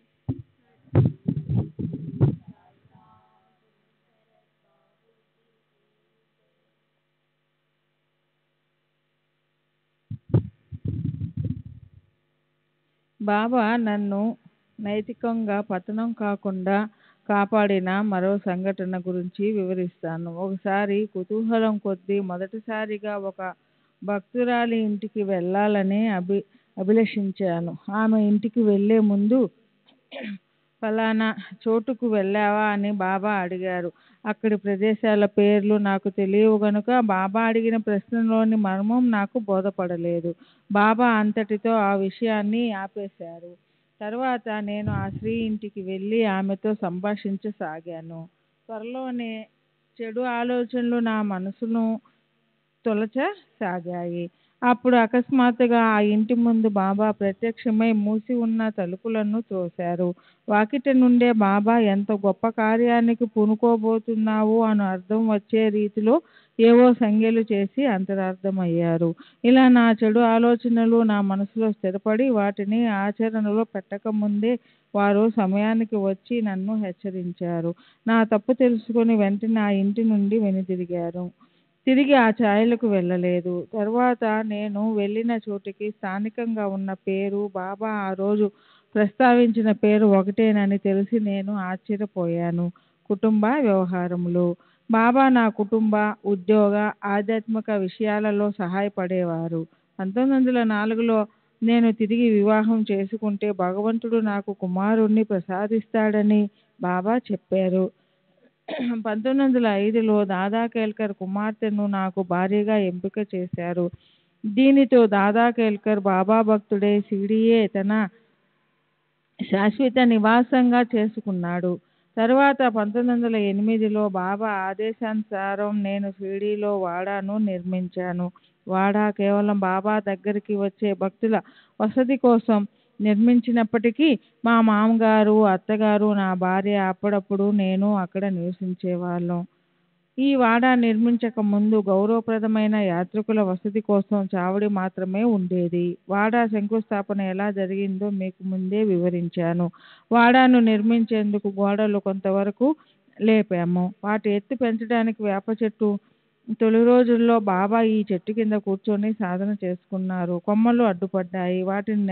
బాబా నన్ను నైతికంగా పతనం కాకుండా కాపాడిన మరో సంఘటన గురించి వివరిస్తాను. ఒకసారి కుతూహలం కొద్దీ మొదటిసారిగా ఒక భక్తురాలి ఇంటికి వెళ్ళాలని అభిలషించాను. ఆమె ఇంటికి వెళ్ళే ముందు, ఫలానా చోటుకు వెళ్ళావా అని బాబా అడిగారు. అక్కడి ప్రదేశాల పేర్లు నాకు తెలియవు గనుక బాబా అడిగిన ప్రశ్నలోని మర్మం నాకు బోధపడలేదు. బాబా అంతటితో ఆ విషయాన్ని ఆపేశారు. తర్వాత నేను ఆ స్త్రీ ఇంటికి వెళ్ళి ఆమెతో సంభాషించసాగాను. త్వరలోనే చెడు ఆలోచనలు నా మనసును తొలచసాగాయి. అప్పుడు అకస్మాత్తుగా ఆ ఇంటి ముందు బాబా ప్రత్యక్షమై మూసి ఉన్న తలుపులను త్రోశారు. వాకిట నుండే బాబా ఎంత గొప్ప కార్యానికి పూనుకోబోతున్నావు అని అర్థం వచ్చే రీతిలో ఏవో సంజ్ఞలు చేసి అంతరార్థమయ్యారు. ఇలా నా చెడు ఆలోచనలు నా మనసులో స్థిరపడి వాటిని ఆచరణలో పెట్టకముందే వారు సమయానికి వచ్చి నన్ను హెచ్చరించారు. నా తప్పు తెలుసుకొని వెంటనే ఆ ఇంటి నుండి వెనుదిరిగారు. తిరిగి ఆ ఛాయలకు వెళ్ళలేదు. తర్వాత నేను వెళ్ళిన చోటికి స్థానికంగా ఉన్న పేరు, బాబా ఆ రోజు ప్రస్తావించిన పేరు ఒకటేనని తెలిసి నేను ఆశ్చర్యపోయాను. కుటుంబ వ్యవహారములు. బాబా నా కుటుంబ, ఉద్యోగ, ఆధ్యాత్మిక విషయాలలో సహాయపడేవారు. 1904లో నేను తిరిగి వివాహం చేసుకుంటే భగవంతుడు నాకు కుమారుణ్ణి ప్రసాదిస్తాడని బాబా చెప్పారు. 1905లో దాదా కేల్కర్ కుమార్తెను నాకు భార్యగా ఎంపిక చేశారు. దీనితో దాదా కేల్కర్ బాబా భక్తుడే షిరిడీయే తన శాశ్వత నివాసంగా చేసుకున్నాడు. తర్వాత 1908లో బాబా ఆదేశానుసారం నేను షిరిడీలో వాడాను నిర్మించాను. వాడా కేవలం బాబా దగ్గరికి వచ్చే భక్తుల వసతి కోసం నిర్మించినప్పటికీ మా మామగారు, అత్తగారు, నా భార్య అప్పుడప్పుడు నేను అక్కడ నివసించేవాళ్ళం. ఈ వాడా నిర్మించక ముందు గౌరవప్రదమైన యాత్రికుల వసతి కోసం చావడి మాత్రమే ఉండేది. వాడా శంకుస్థాపన ఎలా జరిగిందో మీకు ముందే వివరించాను. వాడాను నిర్మించేందుకు గోడలు కొంతవరకు లేపాము. వాటి ఎత్తు పెంచడానికి వేప చెట్టు. తొలి రోజుల్లో బాబా ఈ చెట్టు కింద కూర్చొని సాధన చేసుకున్నారు. కొమ్మలు అడ్డుపడ్డాయి. వాటిని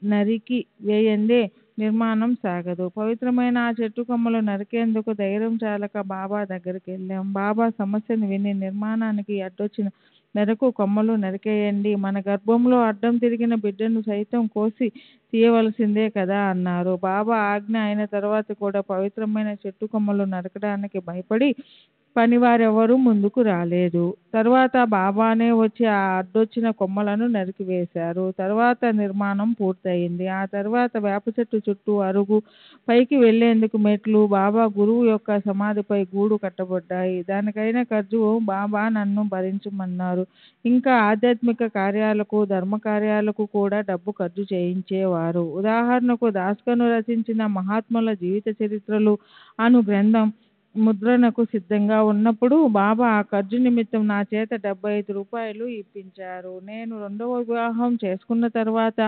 నరికి వేయందే నిర్మాణం సాగదు. పవిత్రమైన ఆ చెట్టు కొమ్మలు నరికేందుకు ధైర్యం చాలక బాబా దగ్గరికి వెళ్ళాం. బాబా సమస్యను విని నిర్మాణానికి అడ్డొచ్చిన మేరకు కొమ్మలు నరికేయండి, మన గర్భంలో అడ్డం తిరిగిన బిడ్డను సైతం కోసి తీయవలసిందే కదా అన్నారు. బాబా ఆజ్ఞ అయిన తర్వాత కూడా పవిత్రమైన చెట్టు కొమ్మలు నరకడానికి భయపడి పనివారెవరూ ముందుకు రాలేదు. తర్వాత బాబానే వచ్చి ఆ అడ్డొచ్చిన కొమ్మలను నరికివేశారు. తర్వాత నిర్మాణం పూర్తయింది. ఆ తర్వాత వేప చెట్టు చుట్టూ అరుగు, పైకి వెళ్లేందుకు మెట్లు, బాబా గురువు యొక్క సమాధిపై గూడు కట్టబడ్డాయి. దానికైన ఖర్చు బాబా నన్ను భరించమన్నారు. ఇంకా ఆధ్యాత్మిక కార్యాలకు, ధర్మ కార్యాలకు కూడా డబ్బు ఖర్చు చేయించేవారు. ఉదాహరణకు దాస్కను రచించిన మహాత్ముల జీవిత చరిత్రలు అను గ్రంథం ముద్రణకు సిద్ధంగా ఉన్నప్పుడు బాబా ఆ ఖర్చు నిమిత్తం నా చేత 75 రూపాయలు ఇప్పించారు. నేను రెండవ వివాహం చేసుకున్న తర్వాత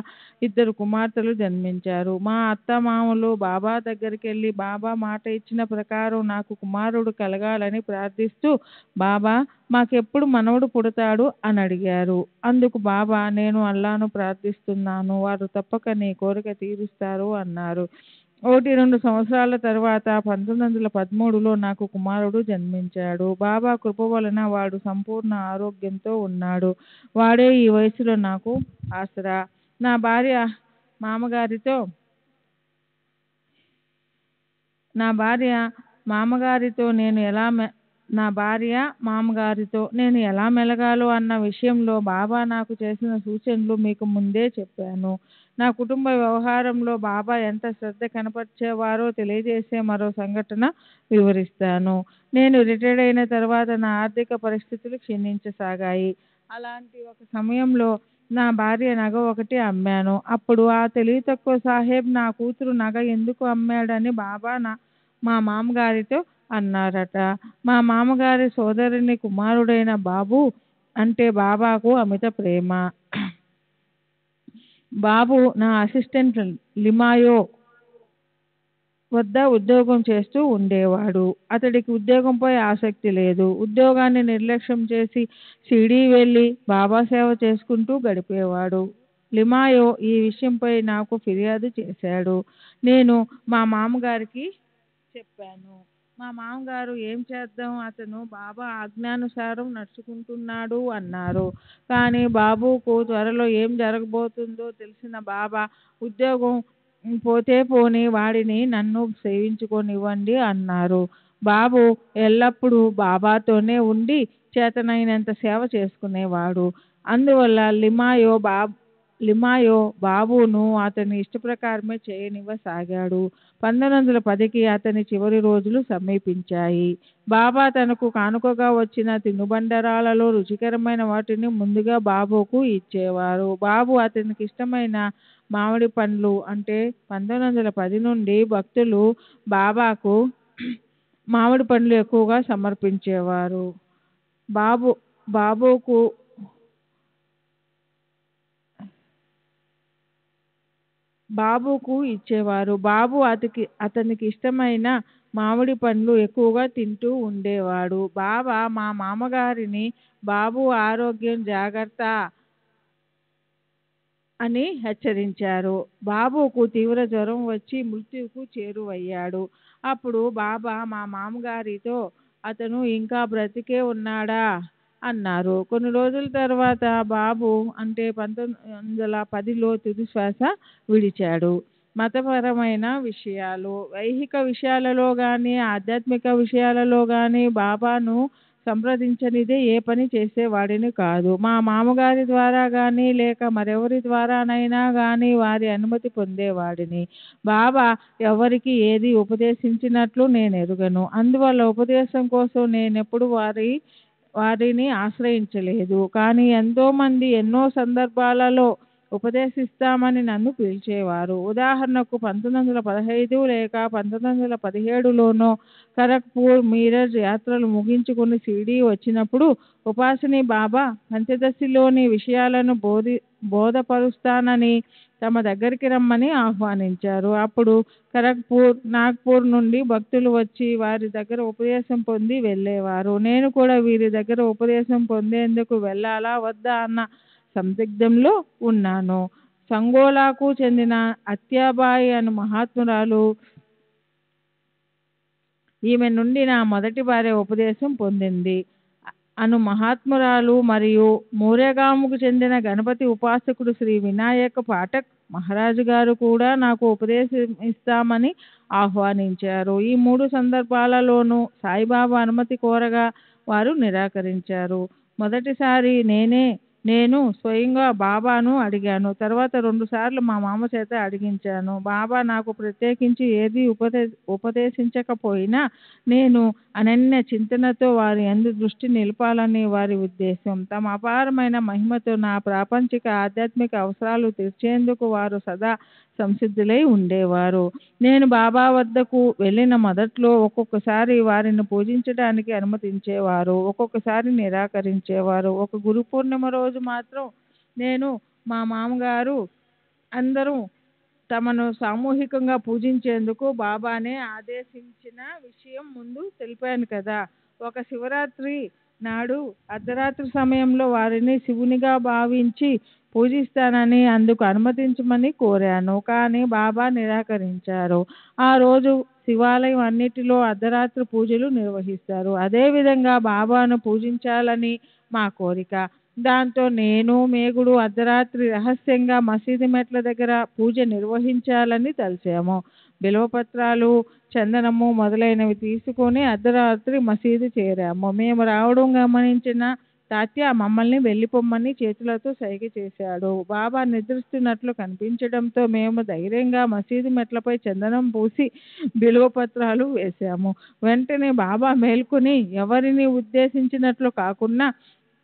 2 కుమార్తెలు జన్మించారు. మా అత్తమామలు బాబా దగ్గరికి వెళ్ళి బాబా మాట ఇచ్చిన ప్రకారం నాకు కుమారుడు కలగాలని ప్రార్థిస్తూ, బాబా మాకెప్పుడు మనవడు పుడతాడు అని అడిగారు. అందుకు బాబా, నేను అల్లాను ప్రార్థిస్తున్నాను, వారు తప్పక నీ కోరిక తీరుస్తారు అన్నారు. 1-2 సంవత్సరాల తర్వాత 1913లో నాకు కుమారుడు జన్మించాడు. బాబా కృప వలన వాడు సంపూర్ణ ఆరోగ్యంతో ఉన్నాడు. వాడే ఈ వయసులో నాకు ఆసరా. నా భార్య మామగారితో నేను ఎలా మెలగాలో అన్న విషయంలో బాబా నాకు చేసిన సూచనలు మీకు ముందే చెప్పాను. నా కుటుంబ వ్యవహారంలో బాబా ఎంత శ్రద్ధ కనపరిచేవారో తెలియజేసే మరో సంఘటన వివరిస్తాను. నేను రిటైర్డ్ అయిన తర్వాత నా ఆర్థిక పరిస్థితులు క్షీణించసాగాయి. అలాంటి ఒక సమయంలో నా భార్య నగ ఒకటి అమ్మాను. అప్పుడు ఆ తెలివి తక్కువ సాహెబ్ నా కూతురు నగ ఎందుకు అమ్మాడని బాబా మా మామగారితో అన్నారట. మా మామగారి సోదరుని కుమారుడైన బాబు అంటే బాబాకు అమిత ప్రేమ. బాబు నా అసిస్టెంట్ లిమాయో వద్ద ఉద్యోగం చేస్తూ ఉండేవాడు. అతడికి ఉద్యోగంపై ఆసక్తి లేదు. ఉద్యోగాన్ని నిర్లక్ష్యం చేసి షిరిడీ వెళ్ళి బాబా సేవ చేసుకుంటూ గడిపేవాడు. లిమాయో ఈ విషయంపై నాకు ఫిర్యాదు చేశాడు. నేను మా మామగారికి చెప్పాను. మా మామగారు ఏం చేద్దాం, అతను బాబా ఆజ్ఞానుసారం నడుచుకుంటున్నాడు అన్నారు. కానీ బాబుకు త్వరలో ఏం జరగబోతుందో తెలిసిన బాబా, ఉద్యోగం పోతే పోని, వాడిని నన్ను సేవించుకోనివ్వండి అన్నారు. బాబు ఎల్లప్పుడూ బాబాతోనే ఉండి చేతనైనంత సేవ చేసుకునేవాడు. అందువల్ల లిమాయో బాబును అతని ఇష్టప్రకారమే చేయనివ్వసాగాడు. 1910కి అతని చివరి రోజులు సమీపించాయి. బాబా తనకు కానుకగా వచ్చిన తినుబండరాలలో రుచికరమైన వాటిని ముందుగా బాబుకు ఇచ్చేవారు. బాబు అతనికి ఇష్టమైన మామిడి పండ్లు అంటే 1910 నుండి భక్తులు బాబాకు మామిడి పండ్లు ఎక్కువగా సమర్పించేవారు. బాబుకు ఇచ్చేవారు. బాబు అతనికి ఇష్టమైన మామిడి పండ్లు ఎక్కువగా తింటూ ఉండేవాడు. బాబా మా మామగారిని బాబు ఆరోగ్యం జాగ్రత్త అని హెచ్చరించారు. బాబుకు తీవ్ర జ్వరం వచ్చి మృత్యువుకు చేరువయ్యాడు. అప్పుడు బాబా మా మామగారితో, అతను ఇంకా బ్రతికే ఉన్నాడా అన్నారు. కొన్ని రోజుల తర్వాత బాబు అంటే 1910లో తుది శ్వాస విడిచాడు. మతపరమైన విషయాలు, ఐహిక విషయాలలో కానీ ఆధ్యాత్మిక విషయాలలో కానీ బాబాను సంప్రదించనిదే ఏ పని చేసేవాడిని కాదు. మా మామగారి ద్వారా కానీ లేక మరెవరి ద్వారానైనా కానీ వారి అనుమతి పొందేవాడిని. బాబా ఎవరికి ఏది ఉపదేశించినట్లు నేను ఎరుగను. అందువల్ల ఉపదేశం కోసం నేనెప్పుడు వారిని ఆశ్రయించలేదు. కానీ ఎంతోమంది ఎన్నో సందర్భాలలో ఉపదేశిస్తామని నన్ను పిలిచేవారు. ఉదాహరణకు 1915 లేక 1917లోనో ఖరగ్పూర్ మీరజ్ యాత్రలు ముగించుకుని షిరిడీ వచ్చినప్పుడు ఉపాసిని బాబా పంచదశిలోని విషయాలను బోధపరుస్తానని తమ దగ్గరికి రమ్మని ఆహ్వానించారు. అప్పుడు ఖరగ్పూర్, నాగ్పూర్ నుండి భక్తులు వచ్చి వారి దగ్గర ఉపదేశం పొంది వెళ్ళేవారు. నేను కూడా వీరి దగ్గర ఉపదేశం పొందేందుకు వెళ్ళాలా వద్దా అన్న సందిగ్ధంలో ఉన్నాను. సంగోలాకు చెందిన అత్యాబాయి అను మహాత్మురాలు, ఈమె నుండి నా మొదటి భార్య ఉపదేశం పొందింది అను మహాత్మురాలు మరియు మోరేగాముకు చెందిన గణపతి ఉపాసకుడు శ్రీ వినాయక పాఠక్ మహారాజు గారు కూడా నాకు ఉపదేశం ఇస్తామని ఆహ్వానించారు. ఈ 3 సందర్భాలలోనూ సాయిబాబా అనుమతి కోరగా వారు నిరాకరించారు. మొదటిసారి నేను స్వయంగా బాబాను అడిగాను. తర్వాత 2 సార్లు మా మామ చేత అడిగించాను. బాబా నాకు ప్రత్యేకించి ఏది ఉపదేశించకపోయినా నేను అనన్య చింతనతో వారి యందు దృష్టి నిలపాలని వారి ఉద్దేశం. తమ అపారమైన మహిమతో నా ప్రాపంచిక ఆధ్యాత్మిక అవసరాలు తీర్చేందుకు వారు సదా సంసిద్ధులై ఉండేవారు. నేను బాబా వద్దకు వెళ్ళిన మొదట్లో ఒక్కొక్కసారి వారిని పూజించడానికి అనుమతించేవారు, ఒక్కొక్కసారి నిరాకరించేవారు. ఒక గురు పూర్ణిమ రోజు మాత్రం నేను, మా మామగారు అందరూ తమను సామూహికంగా పూజించేందుకు బాబానే ఆదేశించిన విషయం ముందు తెలిపాను కదా. ఒక శివరాత్రి నాడు అర్ధరాత్రి సమయంలో వారిని శివునిగా భావించి పూజిస్తానని అందుకు అనుమతించమని కోరాను. కానీ బాబా నిరాకరించారు. ఆ రోజు శివాలయం అన్నిటిలో అర్ధరాత్రి పూజలు నిర్వహిస్తారు. అదేవిధంగా బాబాను పూజించాలని మా కోరిక. దాంతో నేను, మేగుడు అర్ధరాత్రి రహస్యంగా మసీదు మెట్ల దగ్గర పూజ నిర్వహించాలని తలచాము. బిల్వపత్రాలు, చందనము మొదలైనవి తీసుకొని అర్ధరాత్రి మసీదు చేరాము. మేము రావడం గమనించిన తాత్య మమ్మల్ని వెళ్ళిపోమ్మని చేతులతో సైగ చేశాడు. బాబా నిద్రిస్తున్నట్లు కనిపించడంతో మేము ధైర్యంగా మసీదు మెట్లపై చందనం పూసి బిల్వపత్రాలు వేశాము. వెంటనే బాబా మేల్కొని ఎవరిని ఉద్దేశించినట్లు కాకుండా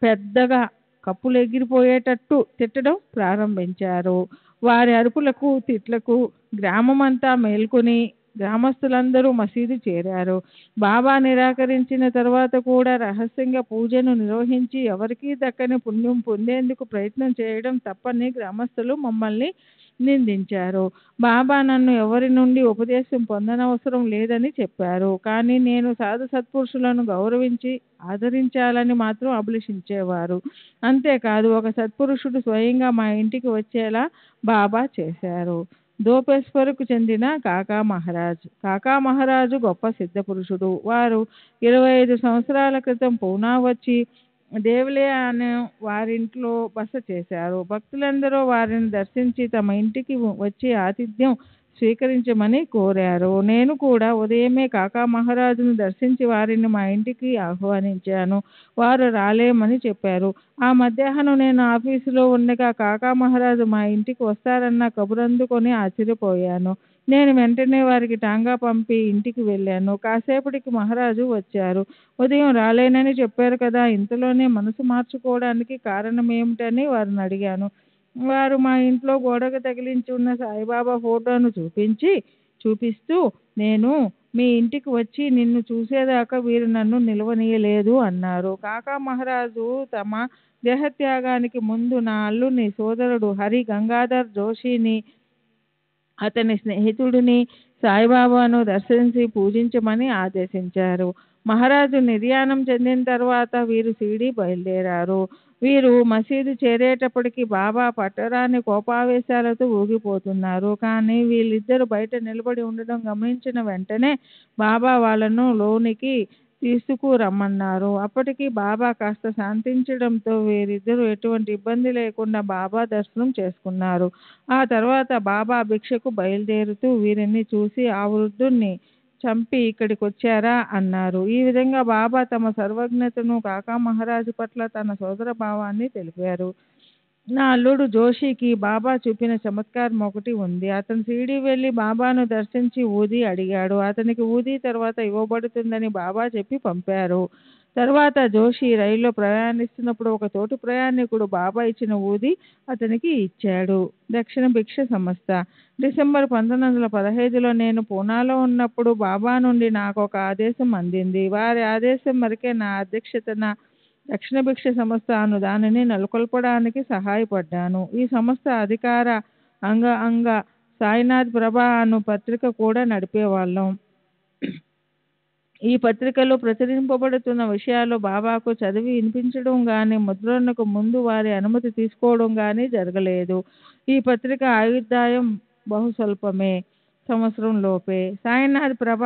పెద్దగా కప్పులు ఎగిరిపోయేటట్టు తిట్టడం ప్రారంభించారు. వారి అరుపులకు, తిట్లకు గ్రామమంతా మేల్కొని గ్రామస్తులందరూ మసీదు చేరారు. బాబా నిరాకరించిన తర్వాత కూడా రహస్యంగా పూజను నిర్వహించి ఎవరికీ దక్కని పుణ్యం పొందేందుకు ప్రయత్నం చేయడం తప్పని గ్రామస్తులు మమ్మల్ని నిందించారు. బాబా నన్ను ఎవరి నుండి ఉపదేశం పొందనవసరం లేదని చెప్పారు. కానీ నేను సాధు సత్పురుషులను గౌరవించి ఆదరించాలని మాత్రం అభిలషించేవారు. అంతేకాదు ఒక సత్పురుషుడు స్వయంగా మా ఇంటికి వచ్చేలా బాబా చేశారు. దోపేశ్వరకు చెందిన కాకా మహారాజు గొప్ప సిద్ధపురుషుడు. వారు 25 సంవత్సరాల క్రితం పూనా వచ్చి దేవులే అనే వారింట్లో బస చేశారు. భక్తులందరూ వారిని దర్శించి తమ ఇంటికి వచ్చి ఆతిథ్యం స్వీకరించమని కోరారు. నేను కూడా ఉదయమే కాకా మహారాజును దర్శించి వారిని మా ఇంటికి ఆహ్వానించాను. వారు రాలేమని చెప్పారు. ఆ మధ్యాహ్నం నేను ఆఫీసులో ఉండగా కాకా మహారాజు మా ఇంటికి వస్తారన్న కబురందుకొని ఆశ్చర్యపోయాను. నేను వెంటనే వారికి టాంగా పంపి ఇంటికి వెళ్ళాను. కాసేపటికి మహారాజు వచ్చారు. ఉదయం రాలేనని చెప్పారు కదా, ఇంతలోనే మనసు మార్చుకోవడానికి కారణం ఏమిటని వారిని అడిగాను. వారు మా ఇంట్లో గోడకు తగిలించి ఉన్న సాయిబాబా ఫోటోను చూపిస్తూ నేను మీ ఇంటికి వచ్చి నిన్ను చూసేదాకా వీరు నన్ను నిలవనీయలేదు అన్నారు. కాకా మహారాజు తమ దేహత్యాగానికి ముందు నా అల్లుని సోదరుడు హరి గంగాధర్ జోషిని, అతని స్నేహితుడిని సాయిబాబాను దర్శించి పూజించమని ఆదేశించారు. మహారాజు నిర్యాణం చెందిన తర్వాత వీరు షిరిడీ బయలుదేరారు. వీరు మసీదు చేరేటప్పటికి బాబా పట్టరాని కోపావేశాలతో ఊగిపోతున్నారు. కానీ వీళ్ళిద్దరూ బయట నిలబడి ఉండడం గమనించిన వెంటనే బాబా వాళ్ళను లోనికి తీసుకురమ్మన్నారు. అప్పటికి బాబా కాస్త శాంతించడంతో వీరిద్దరూ ఎటువంటి ఇబ్బంది లేకుండా బాబా దర్శనం చేసుకున్నారు. ఆ తర్వాత బాబా భిక్షకు బయలుదేరుతూ వీరిని చూసి ఆ వృద్ధుణ్ణి చంపి ఇక్కడికొచ్చారా అన్నారు. ఈ విధంగా బాబా తమ సర్వజ్ఞతను కాకా మహారాజు పట్ల తన సోదర భావాన్ని తెలిపారు. నా అల్లుడు జోషికి బాబా చూపిన చమత్కారం ఒకటి ఉంది. అతను షిరిడీ వెళ్ళి బాబాను దర్శించి ఊది అడిగాడు. అతనికి ఊది తర్వాత ఇవ్వబడుతుందని బాబా చెప్పి పంపారు. తర్వాత జోషి రైల్లో ప్రయాణిస్తున్నప్పుడు ఒక తోటి ప్రయాణికుడు బాబా ఇచ్చిన ఊది అతనికి ఇచ్చాడు. దక్షిణ భిక్ష సంస్థ. డిసెంబర్ 1915లో నేను పూనాలో ఉన్నప్పుడు బాబా నుండి నాకు ఒక ఆదేశం అందింది. వారి ఆదేశం మేరకే నా అధ్యక్షతన దక్షిణ భిక్ష సంస్థ అను దానిని నెలకొల్పడానికి సహాయపడ్డాను. ఈ సంస్థ అధికార అంగ సాయినాథ్ ప్రభ అను పత్రిక కూడా నడిపేవాళ్ళం. ఈ పత్రికలో ప్రచురింపబడుతున్న విషయాలు బాబాకు చదివి వినిపించడం గాని ముద్రణకు ముందు వారి అనుమతి తీసుకోవడం గాని జరగలేదు. ఈ పత్రిక ఆయుర్దాయం బహుస్వల్పమే, సంవత్సరం లోపే. సాయినాథ్ ప్రభ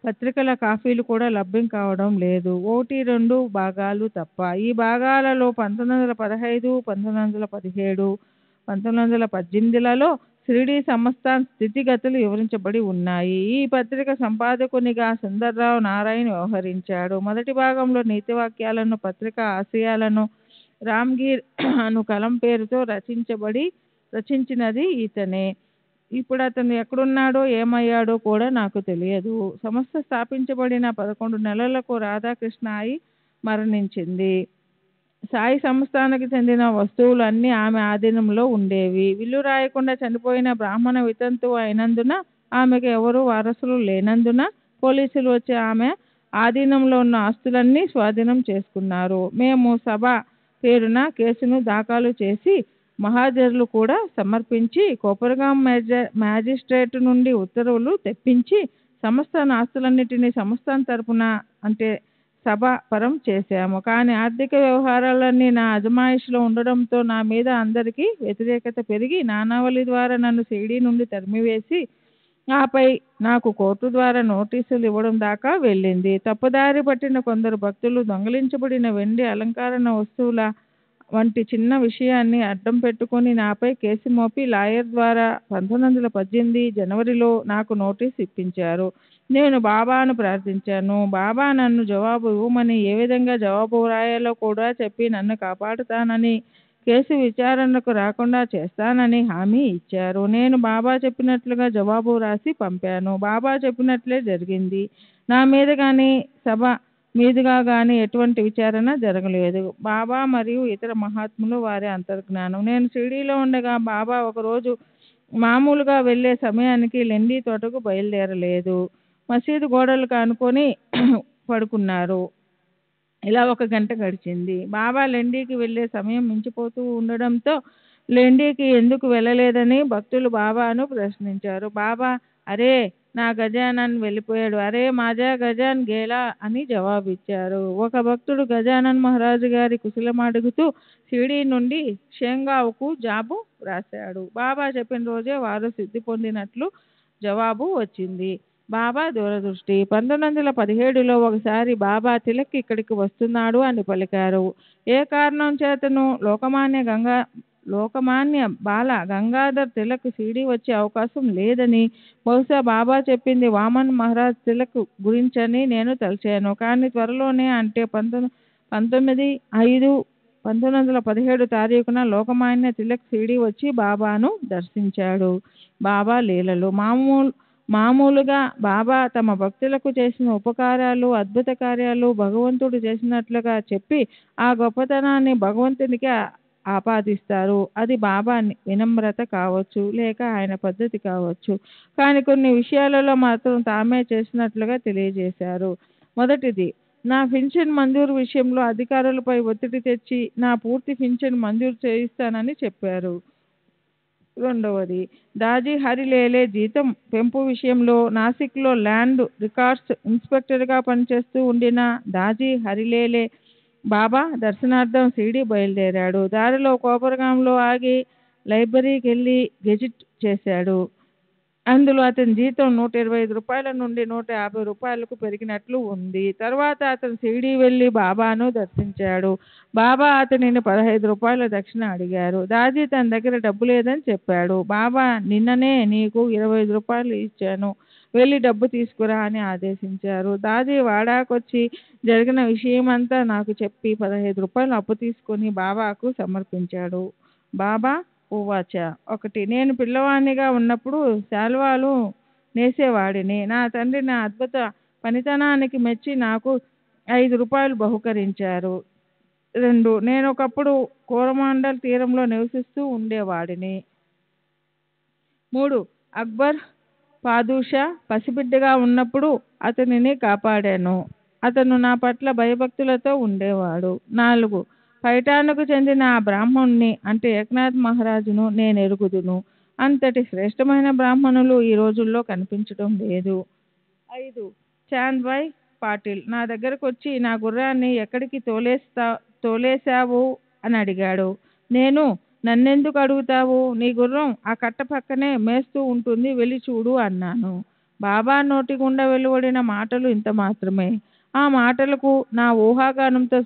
పత్రికల కాపీలు కూడా లభ్యం కావడం లేదు, 1-2 భాగాలు తప్ప. ఈ భాగాలలో 1915, 1917, 1918లలో షిరిడీ సంస్థాన్ స్థితిగతులు వివరించబడి ఉన్నాయి. ఈ పత్రిక సంపాదకునిగా సుందర్రావు నారాయణ్ వ్యవహరించాడు. మొదటి భాగంలో నీతివాక్యాలను, పత్రిక ఆశయాలను రామ్గీర్ అను కలం పేరుతో రచించినది ఇతనే. ఇప్పుడు అతను ఎక్కడున్నాడో ఏమయ్యాడో కూడా నాకు తెలియదు. సంస్థ స్థాపించబడిన 11 నెలలకు రాధాకృష్ణాయి మరణించింది. సాయి సంస్థానానికి చెందిన వస్తువులు అన్నీ ఆమె ఆధీనంలో ఉండేవి. విల్లు రాయకుండా చనిపోయిన బ్రాహ్మణ వితంతువు అయినందున ఆమెకు ఎవరూ వారసులు లేనందున పోలీసులు వచ్చి ఆమె ఆధీనంలో ఉన్న ఆస్తులన్నీ స్వాధీనం చేసుకున్నారు. మేము సభ పేరున కేసును దాఖలు చేసి మహాజర్లు కూడా సమర్పించి కోపరగాం మ్యాజిస్ట్రేట్ నుండి ఉత్తర్వులు తెప్పించి సంస్థాన ఆస్తులన్నిటినీ సంస్థాన్ తరపున అంటే సభ పరం చేశాము. కానీ ఆర్థిక వ్యవహారాలన్నీ నా అజమాయిషిలో ఉండడంతో నా మీద అందరికీ వ్యతిరేకత పెరిగి నానావళి ద్వారా నన్ను షిరిడీ నుండి తరిమివేసి ఆపై నాకు కోర్టు ద్వారా నోటీసులు ఇవ్వడం దాకా వెళ్ళింది. తప్పుదారి పట్టిన కొందరు భక్తులు దొంగిలించబడిన వెండి అలంకరణ వస్తువుల వంటి చిన్న విషయాన్ని అడ్డం పెట్టుకుని నాపై కేసు మోపి లాయర్ ద్వారా 1918 జనవరిలో నాకు నోటీసు ఇప్పించారు. నేను బాబాను ప్రార్థించాను. బాబా నన్ను జవాబు ఇవ్వమని, ఏ విధంగా జవాబు వ్రాయాలో కూడా చెప్పి నన్ను కాపాడుతానని, కేసు విచారణకు రాకుండా చేస్తానని హామీ ఇచ్చారు. నేను బాబా చెప్పినట్లుగా జవాబు వ్రాసి పంపాను. బాబా చెప్పినట్లే జరిగింది. నా మీద కానీ సభ మీదుగా కానీ ఎటువంటి విచారణ జరగలేదు. బాబా మరియు ఇతర మహాత్ములు వారి అంతర్జ్ఞానం. నేను షిరిడీలో ఉండగా బాబా ఒకరోజు మామూలుగా వెళ్ళే సమయానికి లెండి తోటకు బయలుదేరలేదు. మసీదు గోడలకు ఆనుకొని పడుకున్నారు. ఇలా 1 గంట గడిచింది. బాబా లెండికి వెళ్ళే సమయం మించిపోతూ ఉండడంతో లెండికి ఎందుకు వెళ్ళలేదని భక్తులు బాబాను ప్రశ్నించారు. బాబా, అరే నా గజానన్ వెళ్ళిపోయాడు, అరే మాజా గజాన్ గేలా అని జవాబిచ్చారు. ఒక భక్తుడు గజానన్ మహారాజు గారి కుశలం అడుగుతూ షిరిడీ నుండి షేంగావ్కు జాబు రాశాడు. బాబా చెప్పిన రోజే వారు సిద్ధి పొందినట్లు జవాబు వచ్చింది. బాబా దూరదృష్టి. 1917లో ఒకసారి బాబా తిలక్ ఇక్కడికి వస్తున్నాడు అని పలికారు. ఏ కారణం చేతను లోకమాన్య బాల గంగాధర్ తిలక్ షిరిడీ వచ్చే అవకాశం లేదని, బహుశా బాబా చెప్పింది వామన్ మహారాజ్ తిలక్ గురించని నేను తలచాను. కానీ త్వరలోనే అంటే 1917 తారీఖున లోకమాన్య తిలక్ షిరిడీ వచ్చి బాబాను దర్శించాడు. బాబా లీలలు. మామూలుగా బాబా తమ భక్తులకు చేసిన ఉపకారాలు, అద్భుత కార్యాలు భగవంతుడు చేసినట్లుగా చెప్పి ఆ గొప్పతనాన్ని భగవంతునికి ఆపాదిస్తారు. అది బాబా వినమ్రత కావచ్చు, లేక ఆయన పద్ధతి కావచ్చు. కానీ కొన్ని విషయాలలో మాత్రం తామే చేసినట్లుగా తెలియజేశారు. మొదటిది, నా పింఛన్ మంజూరు విషయంలో అధికారులపై ఒత్తిడి తెచ్చి నా పూర్తి పింఛన్ మంజూరు చేయిస్తానని చెప్పారు. రెండవది, దాజీ హరిలేలే జీతం పెంపు విషయంలో నాసిక్లో ల్యాండ్ రికార్డ్స్ ఇన్స్పెక్టర్గా పనిచేస్తూ ఉండిన దాజీ హరిలేలే బాబా దర్శనార్థం షిరిడీ బయలుదేరాడు. దారిలో కోపరగాంలో ఆగి లైబ్రరీకి వెళ్ళి గెజిట్ చేశాడు. అందులో అతని జీతం ₹125 నుండి ₹150 పెరిగినట్లు ఉంది. తర్వాత అతను షిరిడీ వెళ్ళి బాబాను దర్శించాడు. బాబా అతనిని ₹15 దక్షిణ అడిగారు. దాది తన దగ్గర డబ్బు లేదని చెప్పాడు. బాబా, నిన్ననే నీకు ₹25 ఇచ్చాను, వెళ్ళి డబ్బు తీసుకురా అని ఆదేశించారు. దాది వాడాకొచ్చి జరిగిన విషయమంతా నాకు చెప్పి ₹15 అప్పు తీసుకొని బాబాకు సమర్పించాడు. బాబా ఉవాచ 1. నేను పిల్లవాడినిగా ఉన్నప్పుడు శాల్వాలు నేసేవాడిని. నా తండ్రి నా అద్భుత పనితనానికి మెచ్చి నాకు ₹5 బహుకరించారు. 2. నేను ఒకప్పుడు కోరమాండల్ తీరంలో నివసిస్తూ ఉండేవాడిని. 3. అక్బర్ పాదుషా పసిబిడ్డగా ఉన్నప్పుడు అతనిని కాపాడాను. అతను నా పట్ల భయభక్తులతో ఉండేవాడు. 4. పైఠానుకు చెందిన ఆ బ్రాహ్మణుని అంటే ఏకనాథ్ మహారాజును నేను ఎరుగుదును. అంతటి శ్రేష్టమైన బ్రాహ్మణులు ఈ రోజుల్లో కనిపించడం లేదు. 5. చాంద్భాయ్ పాటిల్ నా దగ్గరకు వచ్చి నా గుర్రాన్ని ఎక్కడికి తోలేశావు అని అడిగాడు. నేను, నన్నెందుకు అడుగుతావు, నీ గుర్రం ఆ కట్ట పక్కనే మేస్తూ ఉంటుంది, వెళ్ళి చూడు అన్నాను. బాబా నోటి గుండా వెలువడిన మాటలు ఇంత మాత్రమే. ఆ మాటలకు నా ఊహాగానంతో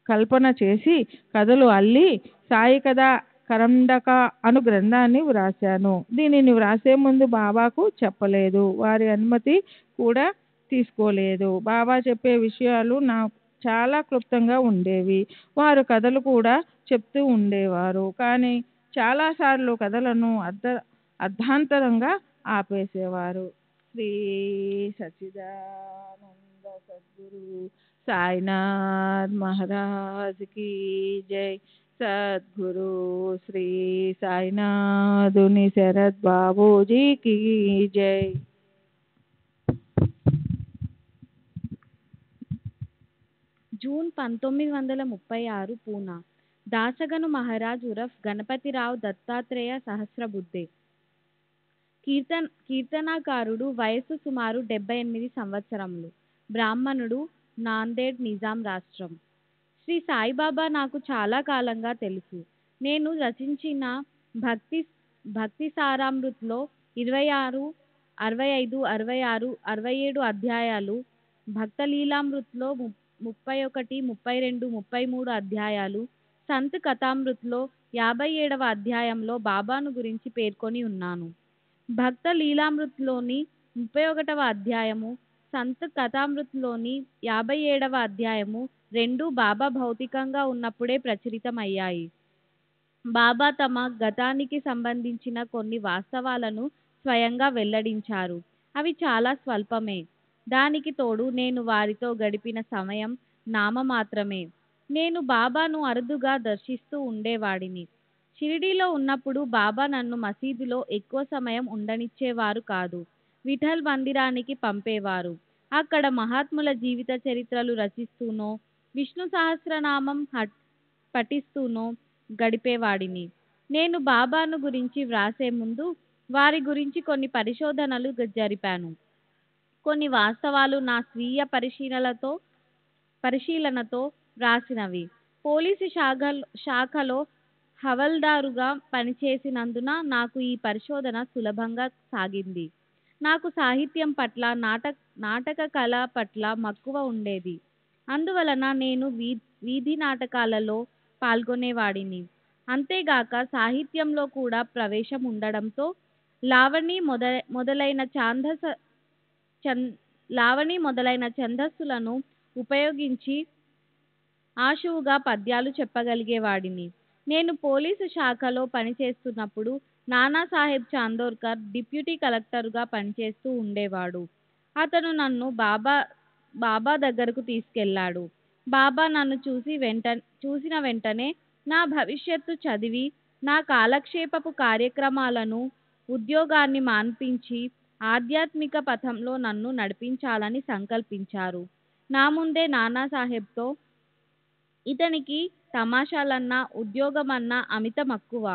కల్పన చేసి కథలు అల్లి సాయి కథ కరండక అను గ్రంథాన్ని వ్రాశాను. దీనిని వ్రాసే ముందు బాబాకు చెప్పలేదు, వారి అనుమతి కూడా తీసుకోలేదు. బాబా చెప్పే విషయాలు నాకు చాలా క్లుప్తంగా ఉండేవి. వారు కథలు కూడా చెప్తూ ఉండేవారు, కానీ చాలాసార్లు కథలను అర్ధాంతరంగా ఆపేసేవారు. శ్రీ సచ్చిదానంద సద్గురు సాయినాథ్ మహారాజ్ की जय. सद्गुरु श्री साईनाथुनि शरद बाबूजी की जय. జూన్ 1936 పూనా. దాసగను మహారాజ్ ఉరఫ్ గణపతిరావు దత్తాత్రేయ సహస్రబుద్ధే. కీర్తనాకారుడు. వయస్సు సుమారు 78 సంవత్సరములు. బ్రాహ్మణుడు. నాందేడ్, నిజాం రాష్ట్రం. శ్రీ సాయిబాబా నాకు చాలా కాలంగా తెలుసు. నేను రచించిన భక్తి సారామృత్లో 26, 65, 66, 67 అధ్యాయాలు, భక్తలీలామృత్లో 31, 32, 33 అధ్యాయాలు, సంత్ కథామృత్లో 57వ అధ్యాయంలో బాబాను గురించి పేర్కొని ఉన్నాను. భక్త లీలామృత్లోని 31వ అధ్యాయము, సంత్ కథామృత్లోని 57వ అధ్యాయము రెండూ బాబా భౌతికంగా ఉన్నప్పుడే ప్రచురితమయ్యాయి. బాబా తమ గతానికి సంబంధించిన కొన్ని వాస్తవాలను స్వయంగా వెల్లడించారు. అవి చాలా స్వల్పమే. దానికి తోడు నేను వారితో గడిపిన సమయం నామమాత్రమే. నేను బాబాను అరుదుగా దర్శిస్తూ ఉండేవాడిని. షిరిడీలో ఉన్నప్పుడు బాబా నన్ను మసీదులో ఎక్కువ సమయం ఉండనిచ్చేవారు కాదు. విఠల్ మందిరానికి పంపేవారు. అక్కడ మహాత్ముల జీవిత చరిత్రలు రచిస్తూనో, విష్ణు సహస్రనామం పఠిస్తూనో గడిపేవాడిని. నేను బాబాను గురించి వ్రాసే ముందు వారి గురించి కొన్ని పరిశోధనలు జరిపాను. కొన్ని వాస్తవాలు నా స్వీయ పరిశీలనతో వ్రాసినవి. పోలీసు శాఖలో హవల్దారుగా పనిచేసినందున నాకు ఈ పరిశోధన సులభంగా సాగింది. నాకు సాహిత్యం పట్ల, నాటక కళ పట్ల మక్కువ ఉండేది. అందువలన నేను వీధి నాటకాలలో పాల్గొనేవాడిని. అంతేగాక సాహిత్యంలో కూడా ప్రవేశం ఉండడంతో లావణి మొదలైన ఛందస్సులను ఉపయోగించి ఆశువుగా పద్యాలు చెప్పగలిగేవాడిని. నేను పోలీసు శాఖలో పనిచేస్తున్నప్పుడు నానాసాహెబ్ చాందోర్కర్ డిప్యూటీ కలెక్టరుగా పనిచేస్తూ ఉండేవాడు. అతను నన్ను బాబా దగ్గరకు తీసుకెళ్ళాడు. బాబా నన్ను చూసిన వెంటనే నా భవిష్యత్తు చదివి, నా కాలక్షేపపు కార్యక్రమాలను, ఉద్యోగాన్ని మాన్పించి ఆధ్యాత్మిక పథంలో నన్ను నడిపించాలని సంకల్పించారు. నా ముందే నానాసాహెబ్తో, ఇతనికి తమాషాలన్నా, ఉద్యోగమన్నా అమిత మక్కువ,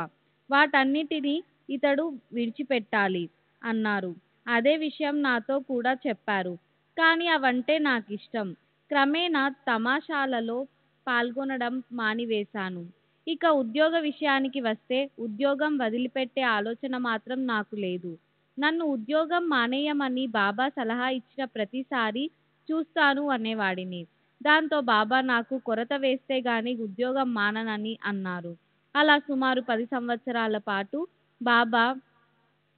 వాటన్నిటినీ ఇతడు విడిచిపెట్టాలి అన్నారు. అదే విషయం నాతో కూడా చెప్పారు. కానీ అవంటే నాకిష్టం. క్రమేణా తమాషాలలో పాల్గొనడం మానివేశాను. ఇక ఉద్యోగ విషయానికి వస్తే ఉద్యోగం వదిలిపెట్టే ఆలోచన మాత్రం నాకు లేదు. నన్ను ఉద్యోగం మానేయమని బాబా సలహా ఇచ్చిన ప్రతిసారి చూస్తాను అనేవాడిని. దాంతో బాబా నాకు కొరత వేస్తే గాని ఉద్యోగం మాననని అన్నారు. అలా సుమారు 10 సంవత్సరాల పాటు బాబా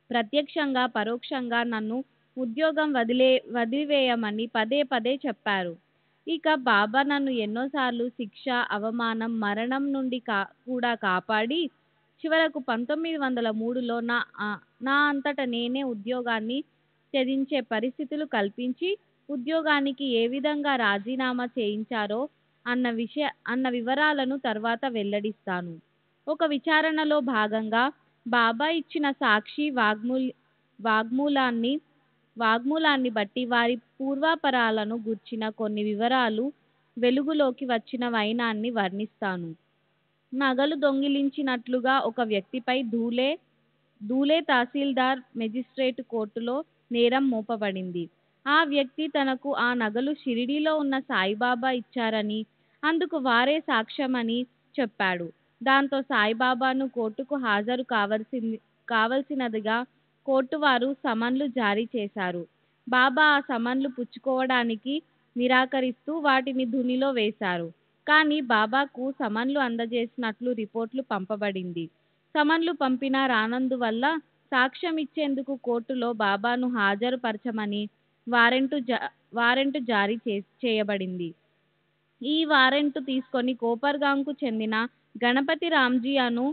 ప్రత్యక్షంగా పరోక్షంగా నన్ను ఉద్యోగం వదిలివేయమని పదే పదే చెప్పారు. ఇక బాబా నన్ను ఎన్నోసార్లు శిక్ష, అవమానం, మరణం నుండి కూడా కాపాడి చివరకు 1903లో నా అంతట నేనే ఉద్యోగాన్ని త్యజించే పరిస్థితులు కల్పించి ఉద్యోగానికి ఏ విధంగా రాజీనామా చేయించారో అన్న వివరాలను తర్వాత వెల్లడిస్తాను. ఒక విచారణలో భాగంగా బాబా ఇచ్చిన సాక్షి వాగ్మూలాన్ని బట్టి వారి పూర్వాపరాలను గూర్చిన కొన్ని వివరాలు వెలుగులోకి వచ్చిన వైనాన్ని వర్ణిస్తాను. నగలు దొంగిలించినట్లుగా ఒక వ్యక్తిపై ధూలే తహసీల్దార్ మెజిస్ట్రేటు కోర్టులో నేరం మోపబడింది. ఆ వ్యక్తి తనకు ఆ నగలు షిరిడీలో ఉన్న సాయిబాబా ఇచ్చారని, అందుకు వారే సాక్ష్యమని చెప్పాడు. దాంతో సాయిబాబాను కోర్టుకు హాజరు కావలసినదిగా కోర్టువారు సమన్లు జారీ చేశారు. బాబా ఆ సమన్లు పుచ్చుకోవడానికి నిరాకరిస్తూ వాటిని ధునిలో వేశారు. కానీ బాబాకు సమన్లు అందజేసినట్లు రిపోర్టులు పంపబడింది. సమన్లు పంపినా రానందువల్ల సాక్ష్యం ఇచ్చేందుకు కోర్టులో బాబాను హాజరు పరచమని వారెంటు జారీ చేయబడింది. ఈ వారెంటు తీసుకొని కోపర్గాంకు చెందిన గణపతి రామ్జీ అను